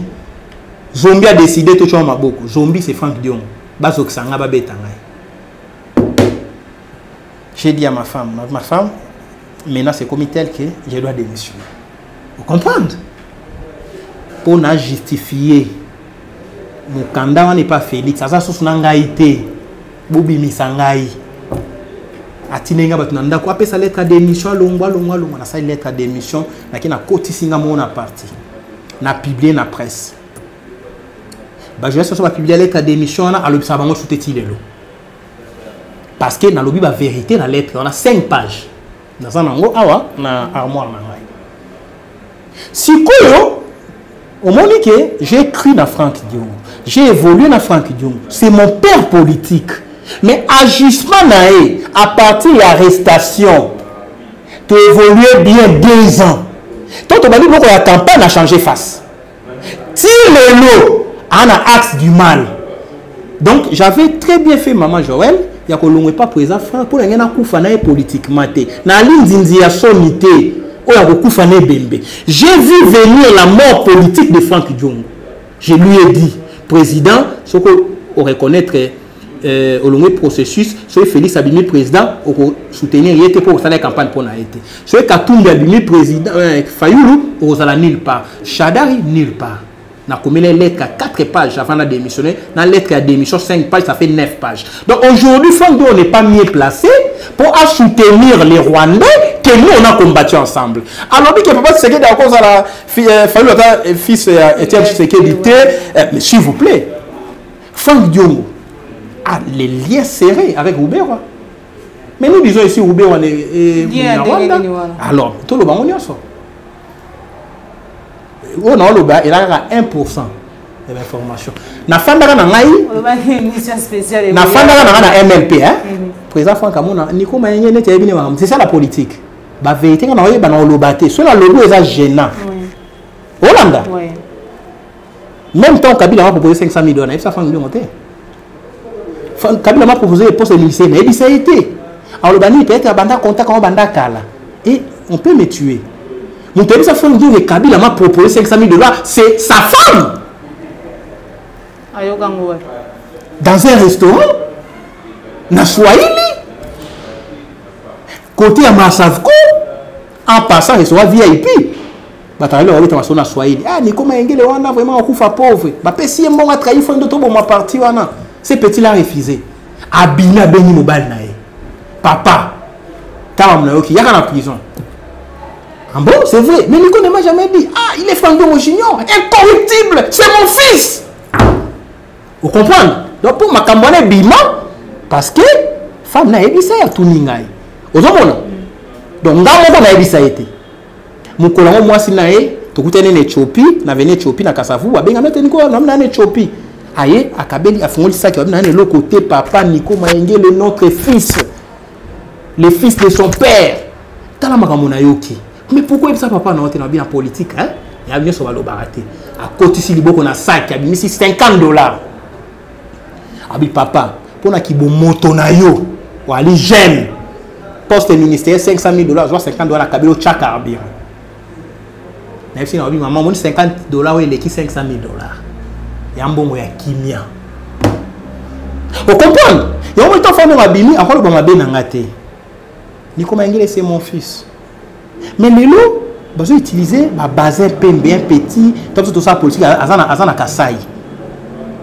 Zombie a décidé tout choix maboko. Zombie c'est Franck Dion. Bazok sanga ba betanga. J'ai dit à ma femme, maintenant c'est comme tel que je dois démissionner. Vous comprenez? Pour na justifier mon candidat n'est pas Félix, ça sous nangaïté, Bobi Misangaï. Atinenga batunanda ko apesa lettre d'émission longwa na sa lettre d'émission na ki na koti singa mona parti. Na publier na presse. Ba je vais publier lettre d'émission na alobisa bango souteti lelo. Parce que na lobi ba vérité la lettre on a 5 pages. Na za nango awa na armoire na ngai. Sikoyo au moment que j'ai cru dans Franck Dion, j'ai évolué dans Franck Dion, c'est mon père politique. Mais ajustement naé, à partir de l'arrestation, tu évolué bien 2 ans. Toi, tu as dit que la campagne a changé face. Si le lot a un axe du mal. Donc, j'avais très bien fait, maman Joël, il y a que l'on n'est pas présent pour les gens qui politiquement. Na l'indignation sonité. J'ai vu venir la mort politique de Franck Dion. Je lui ai dit, président, ce qu'on reconnaître au processus, ce Félix Abimi président, pour soutenir, il était pour faire la campagne pour la été. Ce Katumbi Abimi président, Fayulu, on a nulle part. Chadari, nulle part. On a commis les lettres à 4 pages avant de démissionner. Dans la lettre à démission, 5 pages, ça fait 9 pages. Donc aujourd'hui, Franck Dion n'est pas mieux placé pour soutenir les Rwandais que nous on a combattu ensemble. Alors, il ne peut pas se dire à cause de la fils Étienne Tshisekedi, mais s'il vous plaît, Franck Dion a les liens serrés avec Roubewa. Mais nous disons ici Roubewa et Rwanda. Alors, tout le monde est oh non, il a 1% de l'information. Na fandaka na ngai. Émission spéciale. Na fandaka na MLP hein. Président Franck Amona, Nico Maïngé n'était bien. C'est ça la politique. La vérité, on a eu un lobaté. Cela, le logo est gênant. Hollande. Même temps, Kabila m'a proposé 500 000 $. Ça fait un million. Kabila m'a proposé le poste de lycée. Mais il ça a été. Alors, le bani peut être à Banda contact comme Banda Kala. Et on peut me tuer. Mon pays, ça fait un jour que Kabila m'a proposé 500 000 $. C'est sa femme. Dans un restaurant. Na Swahili. Côté à Massavko. En passant, il sera VIP. Batarelo on va sur Swahili. Ah, Nico Mayengele on a vraiment un coup pauvre. Bah si un bon a trahi fond de tout bon parti wana. Ces petits là refusé. Abina beni mobile nae. Papa. Quand on a qui y a en prison. Ah bon, c'est vrai. Mais Nico ne m'a jamais dit. Ah, il est Fandongo Junior, incorruptible. C'est mon fils. Vous comprenez? Donc pour ma cambone bima parce que femme na ebisa ya tout ningai. Ozomona. Donc ngamo na ebisa été. Mukolongo mwasi nae tokutene ne Éthiopie na vene Éthiopie na Kasavu abenga mete niko na Éthiopie aye akabeli afungoli saki abina ne le côté papa Nico Mayengele notre fils le fils de son père tala makambo na yoki mais pourquoi ça papa na otena bien politique hein ya bien so balo baraté a kotisi liboko na saki abimisi $50 abi papa pona kibo moto na yo wali jeune poste ministère $500,000 soit $50 kabelo cha carburant. Même si on a maman $50 et les $500,000. Il y a un bon moyen kimia. Vous comprenez? Il y a un moment où on a bimi, encore le bon mabé n'angate. Nico Mayengele c'est mon fils. Mais les lots, ils ont utilisé ma base bien petit, tout ça politique, azana kasai.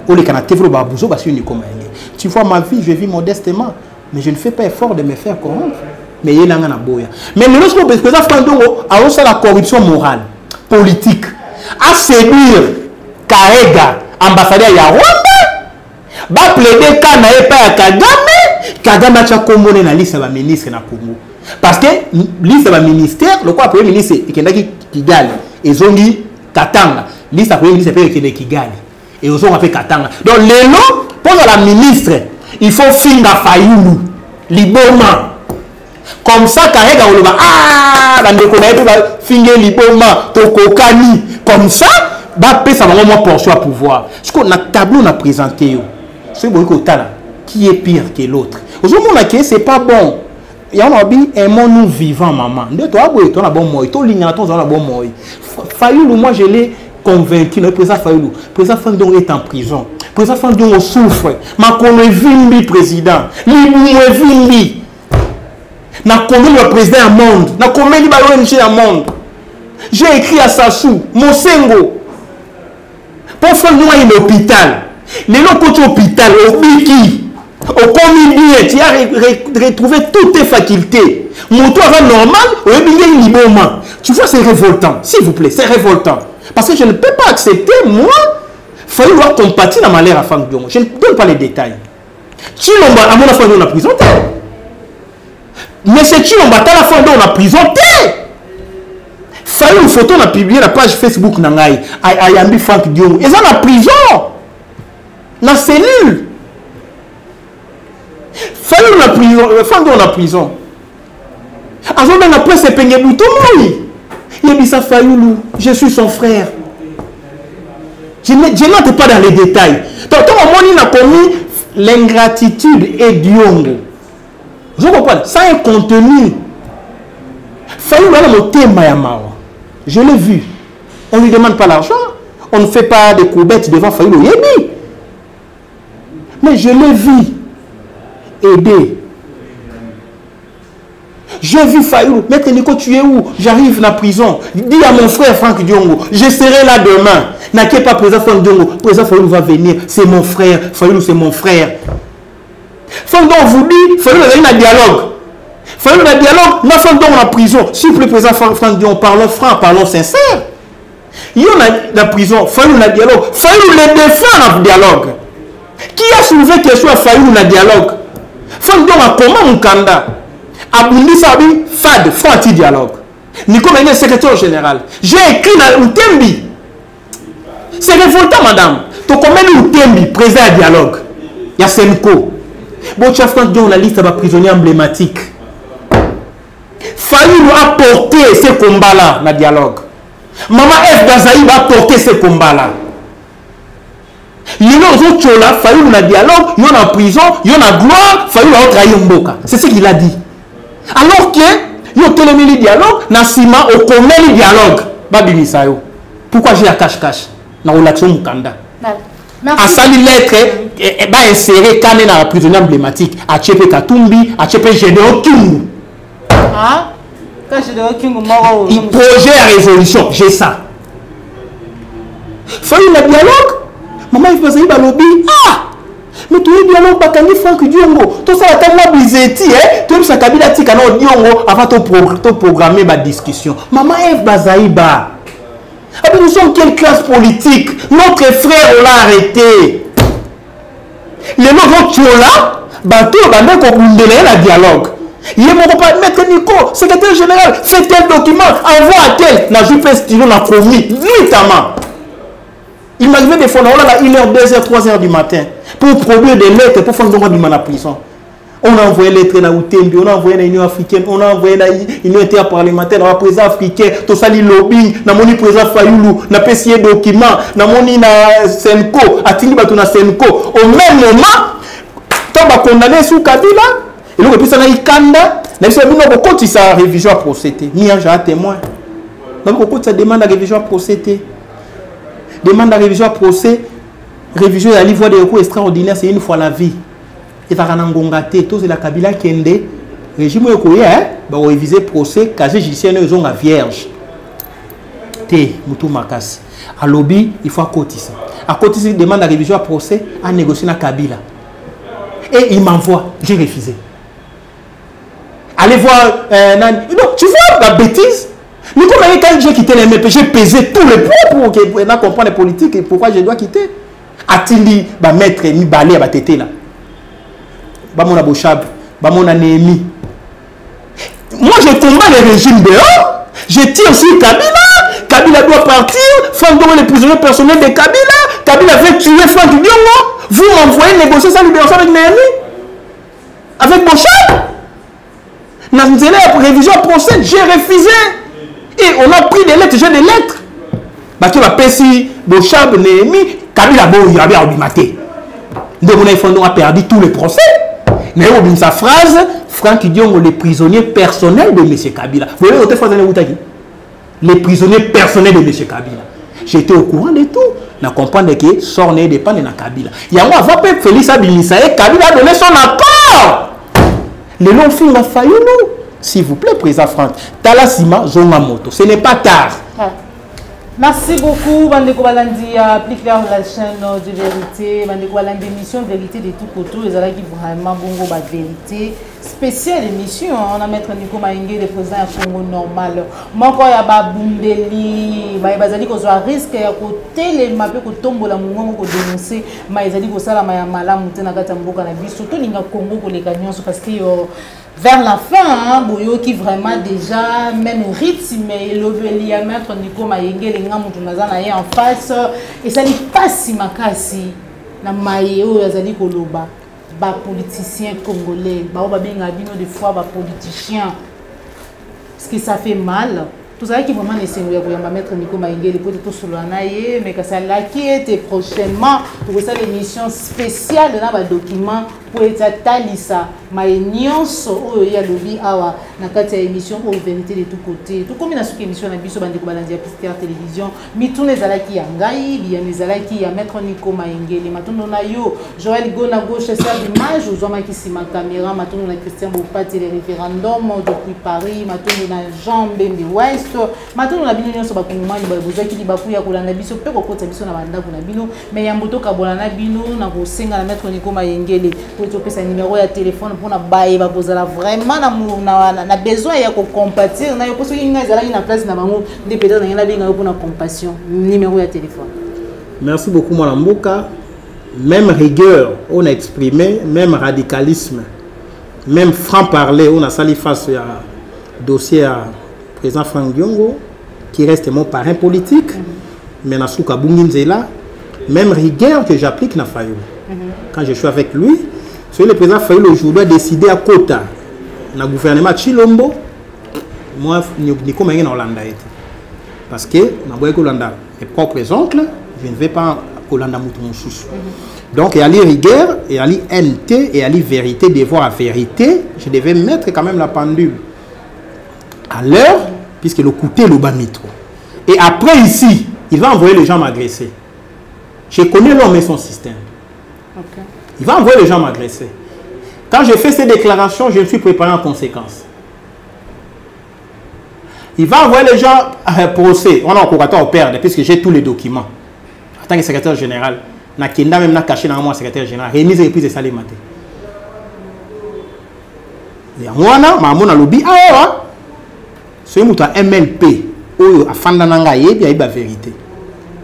Ou les canateurs vont babouzo parce que Nico Mayengele. Tu vois ma vie, je vis modestement, mais je ne fais pas effort de me faire corrompre. Mais il y a un boya. Mais le lorsque le président Fandongo a aussi la corruption morale. Politique à séduire Karega ambassadeur ya Rwanda ba plaider kana e pa Kagame cha kombone na liste ba ministre na Congo parce que liste ba ministère le quoi premier ministre ekendaki Kigali ezongi Katanga liste premier ministre pe ekende Kigali et ozonga pe Katanga donc lelo pour la ministre il faut finga Fayulu liboma. Comme ça, Karega on le va ah, dans le connaître finir liboma, tokokani. Comme ça, bah ça va vraiment portion à pouvoir. Ce qu'on a tableau on a présenté c'est bon qui est pire que l'autre. Aujourd'hui on a que c'est pas bon. Il y a dit aimons-nous vivants maman. De toi boy toi na bon moi, toi ligne ton na bon moi. Fayulu moi je l'ai convaincu le président Fayulu. Président Fandongo est en prison. Président Fandongo souffre. Ma connaît vimbi président. Lui vimbi. Na combien le président à monde, na combien de l'ONG à monde. J'ai écrit à Sassou, Mosengo, pour faire nous à l'hôpital. Les gens côté hôpital, au Biki, au combien tu as retrouvé toutes tes facultés. Mon toit va normal, au Liboma. Tu vois, c'est révoltant, s'il vous plaît, c'est révoltant. Parce que je ne peux pas accepter, moi, il faut voir compatir dans ma l'air à Fangdiongo. Je ne donne pas les détails. Tu l'as à mon enfant dans la prison. Mais c'est qui on bat à la fin dans la prison. Fallait une photo on a publié la page Facebook nangai Ayambi Frank Diongo. Ils sont en prison. Dans la cellule. Fallait on a prison. Fin dans la prison. Avant même après c'est peigné bouton moi. Il dit ça Fayoulou. Je suis son frère. Je n'entre pas dans les détails. Donc on a commis l'ingratitude et Diongo. Vous comprenez? Ça a un contenu. Fayou là le thème je l'ai vu. On ne lui demande pas l'argent. On ne fait pas des courbettes devant Fayou Yebi. Mais je l'ai vu aider. J'ai vu Fayou. Maître Nico, tu es où? J'arrive dans la prison. Dis à mon frère Franck Diongo, je serai là demain. N'inquiète pas, président Franck Diongo. Président Fayou va venir. C'est mon frère. Fayou, c'est mon frère. Fondon vous dit, il faut un dialogue. Il faut un dialogue. Nous sommes dans la prison. Si le président Franck Dion parlons franc, parlons sincère. Il y a la prison. Il faut un dialogue. Il faut le défendre dans le dialogue. Qui a soulevé question à faire un dialogue? Franck Dion a comment mon candidat? Abundi Sabi, FAD, faut un dialogue. Nico Mayengele, secrétaire général. J'ai écrit dans Utembi. C'est révoltant, madame. Tu combien Utembi, président à dialogue? Il y a Senko. Bon, tu as fait la liste de prisonniers emblématiques. Fayou a porté ces combats-là dans le dialogue. Maman F. Gazaïb a porté ces combats-là. Il y a des autres choses là, Fayou dans le dialogue, il y en a en prison, il y en a gloire, Fayou a trahi Mboka. C'est ce qu'il a dit. Alors que, il y a le dialogue, Nassima, au commun le dialogue. Babi Misayo. Pourquoi j'ai la cache-cache dans la relation Mukanda? À sali lettre, et va insérer Kane dans la prisonnier emblématique. À Tchepe Katumbi, à Tchepe Gédéon Tungu. Ah? Projet à résolution, j'ai ça. Faut le dialogue. Maman, il faisait un lobby. Ah! Mais tout le dialogue, pas qu'un Franck Diongo. Tout ça, la table mobilisée, tout ça, Kabila Tika, non, Diongo, avant de programmer ma discussion. Maman, Eve Bazaïba. Nous sommes quelle classe politique? Notre frère, on l'a arrêté. Les nouveaux Tchola, bateau, la dialogue. Il est mon repas, maître Nico, secrétaire général, fait tel document, envoie à tel. N'a pas stylo, n'a commis, nuitamment. Il m'arrivait des fois, on a 1h, 2h, 3h du matin, pour produire des lettres, pour faire du mal à la prison. On a envoyé les lettres à Outembi, on a envoyé à l'Union africaine, on a envoyé à l'Union interparlementaire, à la président africain, tout ça, le lobbying, na moni président Fayoulou, na PCA document, na moni na Senko, à Tini Batuna Senko. Au même moment, quand on va condamner sous Kabila, et donc, puis ça n'a Ikanda, mais c'est bon, on continue sa révision à procéder. Ni un genre témoin. Donc, on continue sa demande à révision à procéder. Demande à révision à procès. Révision à l'ivre des recours extraordinaires, c'est une fois la vie. Et ça va ngongate, tout c'est la Kabila qui est régime ekoye, va réviser procès, casier judiciaire, ils ont la vierge. Té, Moutou Makasi. À lobby, il faut cotiser. À cotiser, demande à révision à procès, à négocier la Kabila. Et il m'envoie, j'ai refusé. Allez voir, non, tu vois la bêtise. Mais comment quand j'ai quitté les MP, j'ai pesé tous les points pour que comprendre les politiques et pourquoi je dois quitter. A-t-il bah mettre mi balai à tété là. Bah mon abochab, bah mon anémie. Moi je combat le régime dehors. Je tire sur Kabila. Kabila doit partir. Faut donner les prisonniers personnels de Kabila. Kabila veut tuer Franck Diongo. Vous m'envoyez négocier sa libération avec Néhémie. Avec Bochab. Dans une révision procès, j'ai refusé. Et on a pris des lettres, j'ai des lettres. Parce que la PSI, Bochab, Néhémie, Kabila Bo, il avait abimaté. Donc on a perdu tous les procès. Mais on a sa phrase, Franck Diongo, les prisonniers personnels de M. Kabila. Vous voyez, les prisonniers personnels de M. Kabila. J'étais au courant de tout. On comprend que Sorné dépend de Kabila. Il y a un avant Félix Abinissa et Kabila a donné son accord. Les longs films a failli nous. S'il vous plaît, président Franck. Talasima Zongamoto. Ce n'est pas tard. Merci beaucoup, Bandeko Balandi, plus clair la chaîne de vérité, Bandeko Balandi, émission vérité de tout côté, les alaki vraiment bongo ba vérité, spéciale émission, on a mettre Nico Maïngé, le président à Congo normal. Moi quand ya ba bundeli, ba bazali ko zo risque ya ko telema pe ko tombola mungo ko dénoncer, ma ezali ko sala ma ya malamu tena kata mboka na biso, to linga Congo ko leka nyonso parce que vers la fin, hein, Boyo qui vraiment déjà même rythme et l'obéli à mettre Nico Maïngé les gars en face et ça n'est pas si makasi na maïo yazali koloba ba politiciens congolais ba benga bino des fois ba politiciens parce que ça fait mal. Tout ça qui vraiment essayer de mettre Nico Maïngé les potes tout sur l'anaïe mais que ça là qui était prochainement pour ça l'émission spéciale dans ba document pour être talisa mais nyonso oyo ya lobi awa na kati ya émission au vérité de tout côté tout comme na suki émission na biso bande ko balandia Pistère télévision mitune zalaki ya ngai bien ezalaki ya mettre Nico Maïngé les matondo na yo Joël Gona gauche ça d'image aux hommes qui si ma caméra matondo na Christian Bopati les référendums depuis Paris matondo na Jean Bembe West matondo na bino nyonso ba kongomani ba bozaki li bafu ya kolanda biso pe ko kota biso na banda ko na bino mais ya mboto ka bolana bino na ko senga na mettre Nico Maïngé pour te numéro de téléphone pour na baye ba bozala vraiment na besoin ya ko compatir na yo ko soki nga ezala na place na bango de peut-être na benga pour na compassion numéro de téléphone. Merci beaucoup mon Mboka. Même rigueur on a exprimé, même radicalisme, même franc-parler on a sali face à dossier à président Franck Diongo qui reste mon parrain politique mais na souka bunginzela même rigueur que j'applique na Fayou. Quand je suis avec lui, le président Fayou aujourd'hui a décidé à Kota, dans le gouvernement Chilombo, moi, Nico Maïngé en Hollande. Parce que, dans le Hollande, mes propres oncles, je ne vais pas en Hollande Moutoumoussous. Donc, il y a les rigueur, il y a les NT, et il y a les vérité, devoir à vérité. Je devais mettre quand même la pendule à l'heure, puisque le coûté le bas mitro. Et après, ici, il va envoyer les gens m'agresser. Je connais l'homme et son système. Okay. Il va envoyer les gens m'agresser. Quand j'ai fait ces déclarations, je me suis préparé en conséquence. Il va envoyer les gens à un procès. On a encore au perdre puisque j'ai tous les documents. En tant que secrétaire général, na kenda même na caché dans moi secrétaire général. Remise et reprise de salaire maté. Et moi na mamona lobby ah c'est muto MLP oyo afanda nanga yebi ya ba vérité.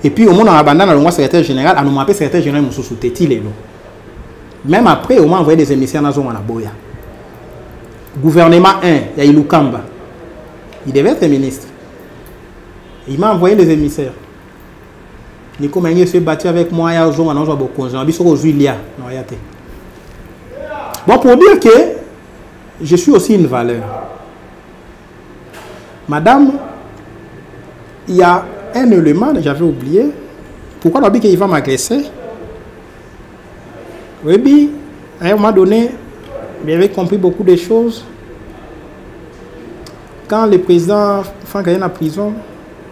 Et puis au monde en abandonne le moi secrétaire général, à nous m'appeler secrétaire général Moussou Téti. Même après, on m'a envoyé des émissaires dans la Boya. Gouvernement 1, il y a Ilukamba. Il devait être ministre. Il m'a envoyé des émissaires. Nico Mengue s'est battu avec moi, il y a un jour, on a beaucoup de bon, pour dire que je suis aussi une valeur. Madame, il y a un élément, j'avais oublié. Pourquoi on a dit qu'il va m'agresser? Oui, bien, à un moment donné, j'avais compris beaucoup de choses. Quand le président Franck est en prison,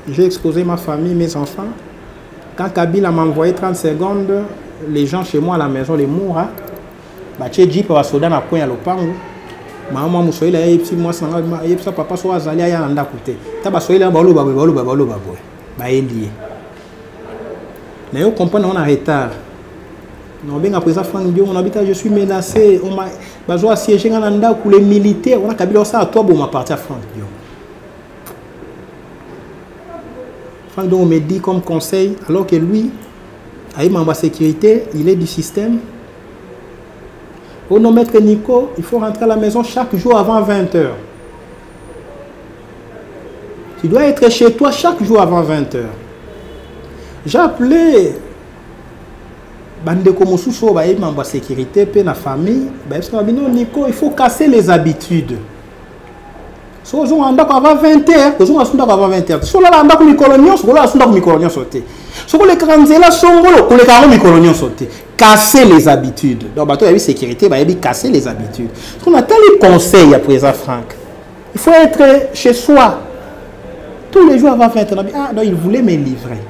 j'ai exposé ma famille, mes enfants. Quand Kabila m'a envoyé 30 secondes, les gens chez moi à la maison, les mourants, j'ai dit pour Sodan à point à l'opango. Maman muso ile yipsi moi sanga yipsa papa so azali aya nda kote taba so ile balo ba elie na yo comprendre on a retard non bien après ça Franck Dion on habite je suis menacé on m'a bazo assiégé ngana nda ku les militaires on a Kabila ça à toi bon ma partie à Franck Dion. Franck Dion me dit comme conseil alors que lui a membre sécurité il est du système. Au nom maître Nico, il faut rentrer à la maison chaque jour avant 20h. Tu dois être chez toi chaque jour avant 20h. J'ai appelé Bandeko Moussousso, membre de sécurité, puis la famille. Nico, il faut casser les habitudes. Si on a avant 20h, on a avant 20h. Si on a un micolonion, on a un micolonion sauté. Si on a un sauté. Casser les habitudes. Donc, il y a eu sécurité, il y a casser les habitudes. On a tellement de conseils à présent, Franck. Il faut être chez soi. Tous les jours avant 20h. Ah, non, il voulait me livrer.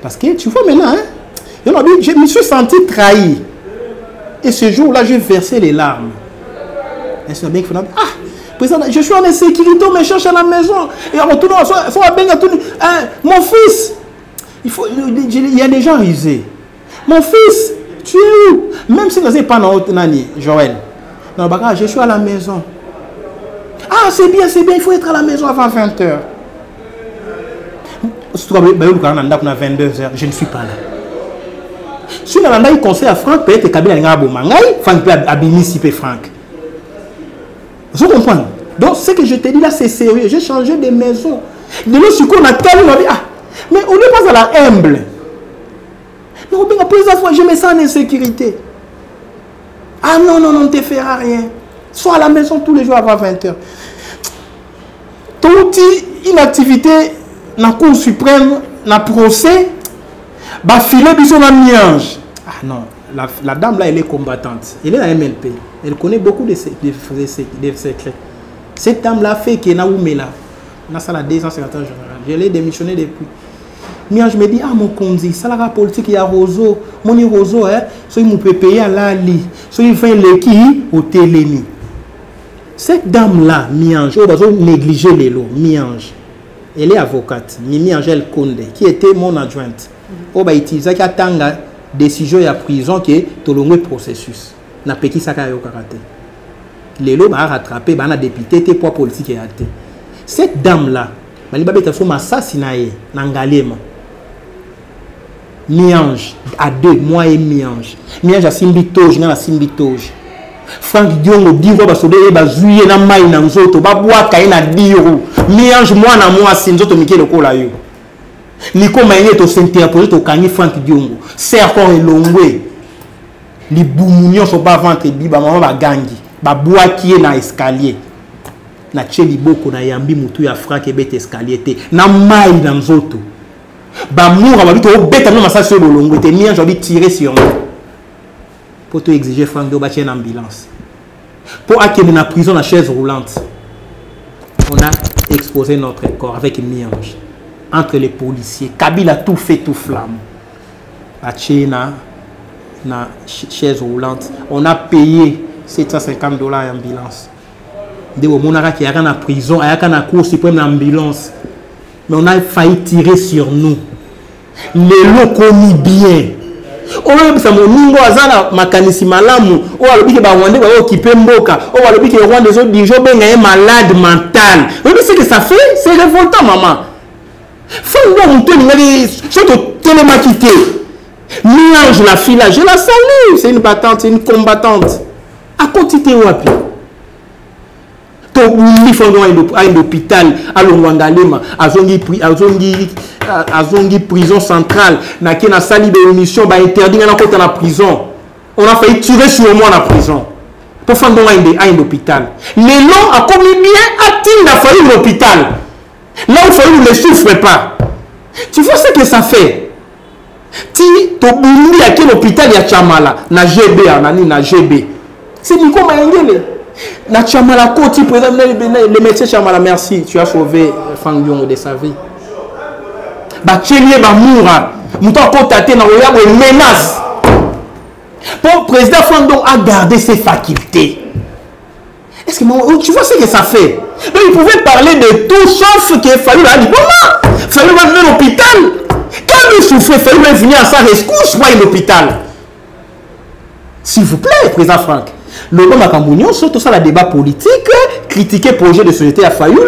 Parce que, tu vois maintenant, hein, je me suis senti trahi. Et ce jour-là, j'ai versé les larmes. Et c'est bien qu'il faut dire, ah, président, je suis en insécurité, on me cherche à la maison. Et en retournant, mon fils, il y a des gens rusés. Mon fils, tu es où? Même si vous n'êtes pas dans votre nani, Joël. Non, bah, je suis à la maison. Ah, c'est bien, il faut être à la maison avant 20h. Si tu as 22h, je ne suis pas là. Si on a eu conseil à Franck, peut-être que Kabila n'a pas de Franck peut abîmer Franck. Vous comprenez? Donc, ce que je te dis là, c'est sérieux. J'ai changé de maison. De l'autre, ce qu'on a tellement dit, ah, mais on n'est pas à la humble. Non, mais plusieurs fois, je me sens en insécurité. Ah non, on ne te fera rien. Sois à la maison tous les jours avant 20h. Toute une activité dans la Cour suprême, dans le procès, bah filer bisous dans miange. Ah non, la dame là, elle est combattante. Elle est à MLP. Elle connaît beaucoup de secrets. Cette dame là fait qu'elle a oumé là. On a ça la 2 ans secrétaire général. Je l'ai démissionné depuis. Je me dis, ah mon conduit, ça la politique, il y a Roseau. Mon Roseau, hein, soit il peut payer à l'ali, soit il fait l'équipe au télémi. Cette dame-là, Miange, on va négliger les lots, Miange. Elle est avocate, Mimi Angèle Konde, qui était mon adjointe. On va utiliser qui attend la décision à prison qui est tout le processus. Na peki saka yo karaté. Les lots va rattraper, va na député, tes poids politiques et athée. Cette dame-là, Maliba Beta Soma assassiné dans Ngalema. Miange, à 2 mois et Miange. Miange a Simbitoge, na Simbitoge. Franck Diongo, Divo, Basode, Bazuye, na Maï, na Nzoto, Babua, Kaina, Diro. Miange, moi, na moi, Sinzoto, Mike, le Kola, yo. Nico Maïe, to s'interposer, to Kanye, Franck Diongo. Serkon et Longwe. Les boumounions sont pas ventre, biba, maman, ba gangi. Babua, qui est dans l'escalier. Na Tcheli Boko, na Yambi, Moutou, ya Franck, et bête escalier, na Maï, na Nzoto. Bamour a dit au bête à ça sur le long était mis j'ai tiré sur moi pour te exiger Franck de bâtir une ambulance pour acquérir la prison la chaise roulante. On a exposé notre corps avec Miange entre les policiers. Kabila tout fait tout flamme bâtir na chaise roulante. On a payé $750 ambulance. de monara qui a en prison, a en cour suprême d'ambulance. Mais on a failli tirer sur nous. Les lots commis bien. On a dit que mon azana makanisi malamu. On a dit que Rwanda va occuper Mboka. On a dit que Rwanda des autres dirigeants est malade mental. Vous savez ce que ça fait? C'est révoltant, maman. Faut nous monter surtout tellement quitté. Mélange la fille là, je la salue. C'est une battante, c'est une combattante. À quantité wapi. Il faut à un hôpital à l'Ouangalema, à Zongi prison centrale, na sali de mission ba interdit na côté la prison. On a failli tirer sur moi la prison. Pour faire à un hôpital. Les noms a commis bien a-t-il fallu l'hôpital. Là où il ne souffre pas. Tu vois ce que ça fait? Tu t'oublies à quel hôpital il y a Chamala, na GB, na GB. C'est Nico Mayengele. Na Chamala Koti, le médecin Chamala, merci, tu as sauvé Fangyong de sa vie. Ba Tchélié ba moura, mouton potaté na oya une menace. Pour le président Fandon a gardé ses facultés. Est-ce que tu vois ce que ça fait? Mais il pouvait parler de tout sauf qu'il fallait aller comment? Il fallait aller à l'hôpital. Quand il souffrait, il fallait venir à sa rescousse pour l'hôpital. S'il vous plaît, président Franck. Le nom Makambounion, surtout ça, le débat politique, critiquer le projet de société à Fayoulou,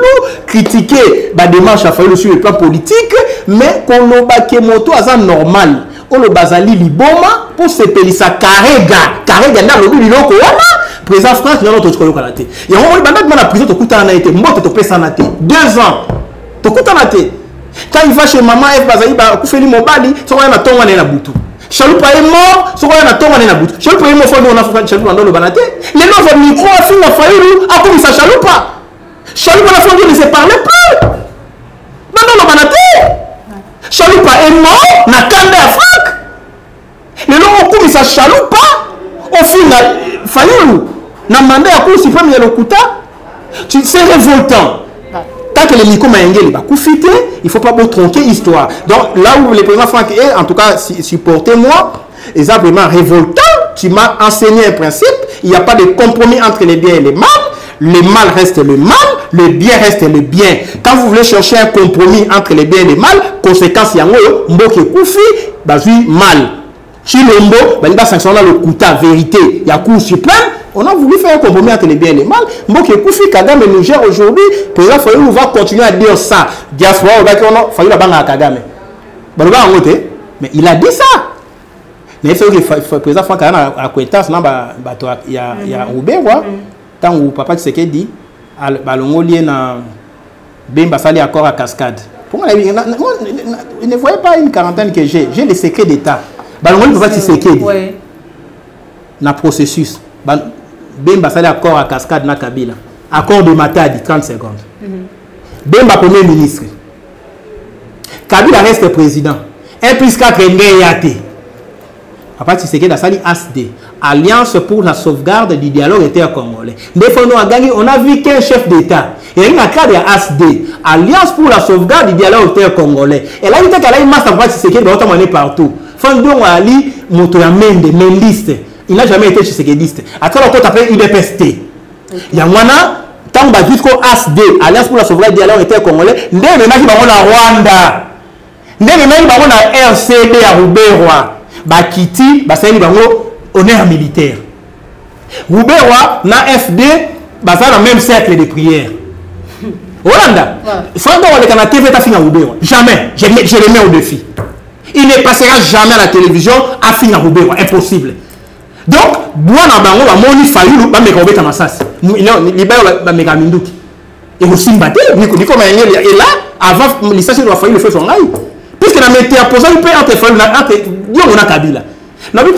critiquer la démarche à Fayoulou sur le plan politique, mais qu'on le bakemoto à ça normal. On le bazali liboma pour se payer ça carréga. Carréga n'a le biloko wana. Président France, il y a notre cholo kalaté. Et on va mettre dans la prison, tu coûtes en été. Moi, tu payes ça en été. 2 ans. Tu coûtes en été. Quand il va chez maman, F bazali, bah, koufeli mobali, ça va y avoir ton wane na boutou. Chaloupa est mort, ça va y avoir ton wane na boutou. Chaloupa est mort, on a fait chaloupa dans le banaté. Les noms vont micro à fin, on a failli, à comme ça chaloupa. Chaloupa la fin, on ne se parlait pas. Dans le banaté. Chaloupa est mort, na kande à Franck. Les noms ont ça chaloupa. Au final, Fayoulou, n'a mandé à Cour suprême de l'Okuta. C'est révoltant. Tant que les Nico Mayengele va coufiter, il ne faut pas tronquer l'histoire. Donc là où le président Franck est, en tout cas, supportez-moi, c'est vraiment révoltant. Tu m'as enseigné un principe, il n'y a pas de compromis entre les biens et les mal. Le mal reste le mal, le bien reste le bien. Quand vous voulez chercher un compromis entre les biens et les mal, conséquence, il y a un mot qui est koufi, mal. Chilombo, il va sanctionner le Kuta, vérité. Il y a Cour suprême. On a voulu faire un compromis entre les biens et les mal. Mboké Koufi, Kagame nous gère aujourd'hui. Président Fayoulou va continuer à dire ça. Diaspora, on va Fayoulou la banque à Kagame. Mais il a dit ça. Mais il faut que le président Franck a acquaintance. Il y a Roubewa. Tant où papa Tshisekedi dit, il y a accord à cascade. Pour moi, il ne voyait pas une quarantaine que j'ai. J'ai les secrets d'État. Il va Tshisekedi. Dans le processus. Bemba sali accord à cascade na Kabila. Accord de Matadi, 30 secondes. Bemba premier ministre. Kabila reste président. 1 plus 4 Ngeyate. Papa Tshisekedi a sali ASD. Alliance pour la sauvegarde du dialogue intercongolais. On a vu qu'un chef d'État. Il y a une cadre à ASD. Alliance pour la sauvegarde du dialogue intercongolais. Et là, il y a une masse de Papa Tshisekedi partout. Fandon Ali, Motoyamende, Mendiste. Il n'a jamais été Tshisekediste. Après, on peut appeler UDPST. Il y a tant que jusqu'au ASD, Alliance pour la sauvegarde du dialogue intercongolais, il y a Rwanda. Il y a RCD à Roubewa. Bakiti, honneur militaire. Roubewa, na FD, dans le même cercle de prière. Rwanda. Fando, on est à la TV, tu as fini à Roubewa. Jamais. Je le mets au défi. Il ne passera jamais à la télévision à finir à Roubewa. Impossible. Donc, Bouana Bango va moni Fayoulou, va me convaincre à Massas. Il va me gaminduki. Et aussi battre, Nico Mayengele est là, avant l'issage de Fayoulou fait son aïe. Puisque la météoposée, il peut entre Fayoulou, entre Dion a Kabila. La Dion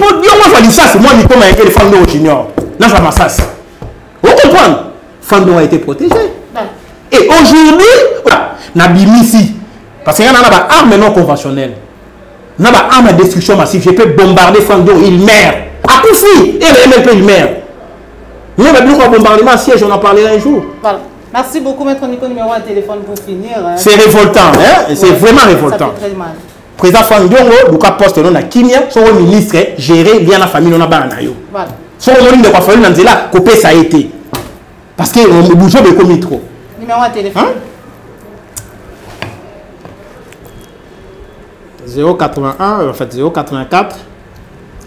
va l'issage, moi Nico Mayengele, Fando Junior. Là, je vais Massas. Vous comprenez? Fando a été protégé. Et aujourd'hui, Nabimisi, parce qu'il y a une arme non conventionnelle. Il y a une arme de destruction massive. Je peux bombarder Fando, il meurt. À Koufi, et le MLP, il meurt. Il y a un bombardement siège, on en parlera un jour. Voilà. Merci beaucoup, Maître Nico, numéro de téléphone pour finir. C'est révoltant, hein? C'est vraiment révoltant. Ça fait très mal. Président Fandiongo, Luka Poste, on a Kimia, son ministre, géré, bien la famille, on a Baranayo. Voilà. Son ministre de quoi faire, on a dit là, copé ça a été. Parce que on bouge de commis trop. Numéro de téléphone. 081, en fait 084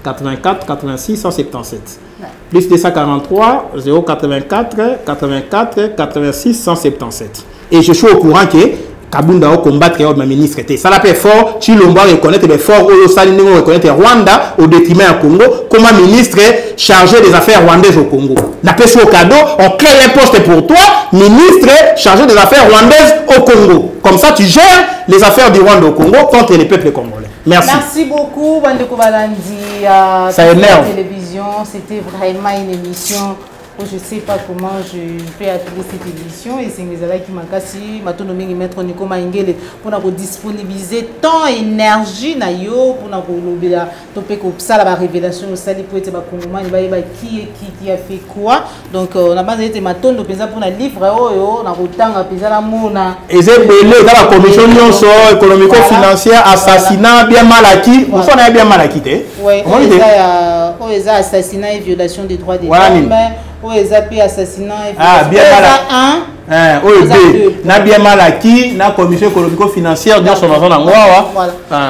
84 86 177. Ouais. Plus 243 084 84 86 177. Et je suis au courant que Kabunda au combattre le ministre. Ça l'a fait fort. Chilombo reconnaître les forts. Oyo Salingo reconnaître Rwanda au détriment du Congo. Comme un ministre chargé des affaires rwandaises au Congo. N'a pas au cadeau. On crée un poste pour toi, ministre chargé des affaires rwandaises au Congo. Comme ça, tu gères les affaires du Rwanda au Congo contre les peuples congolais. Merci. Merci beaucoup, Bandeko Balandi. Ça énerve. La télévision, c'était vraiment une émission. Je ne sais pas comment je vais appeler cette émission et c'est mes amis qui m'ont cassé. Maintenant, je vais mettre Nico Maingele pour disponibiliser tant d'énergie pour la révélation pour être qui a fait quoi. Donc, on a pas été pour un livre, on a autant et c'est belé dans la commission économico-financière, assassinat bien mal acquis. On s'en est bien mal acquitté. Oui, on a assassinat et violation des droits des femmes. Ou les assassinats et bien mal n'a bien mal acquis, na commission économico-financière dans son argent.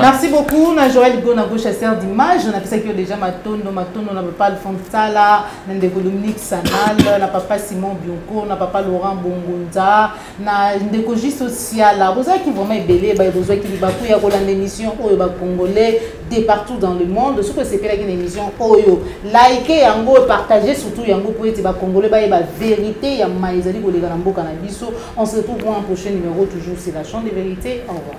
Merci beaucoup. On a Joël Go, na chasseur d'images. On a fait que déjà Matondo, on n'a pas Alphonse Sala, on a Dominique Sanal, on n'a pas Simon Bionco, on n'a pas Laurent Bongonza, on a Ndeko J social. Vous avez qui vraiment belé, vous avez qui y a une émission congolais de partout dans le monde. Ce que c'est une émission Oyo. Likez, yango, partagez surtout yango pour être congolais, la vérité, ya maïzali pour les Garambo. On se retrouve pour un prochain numéro, toujours c'est la chambre de vérité. Au revoir.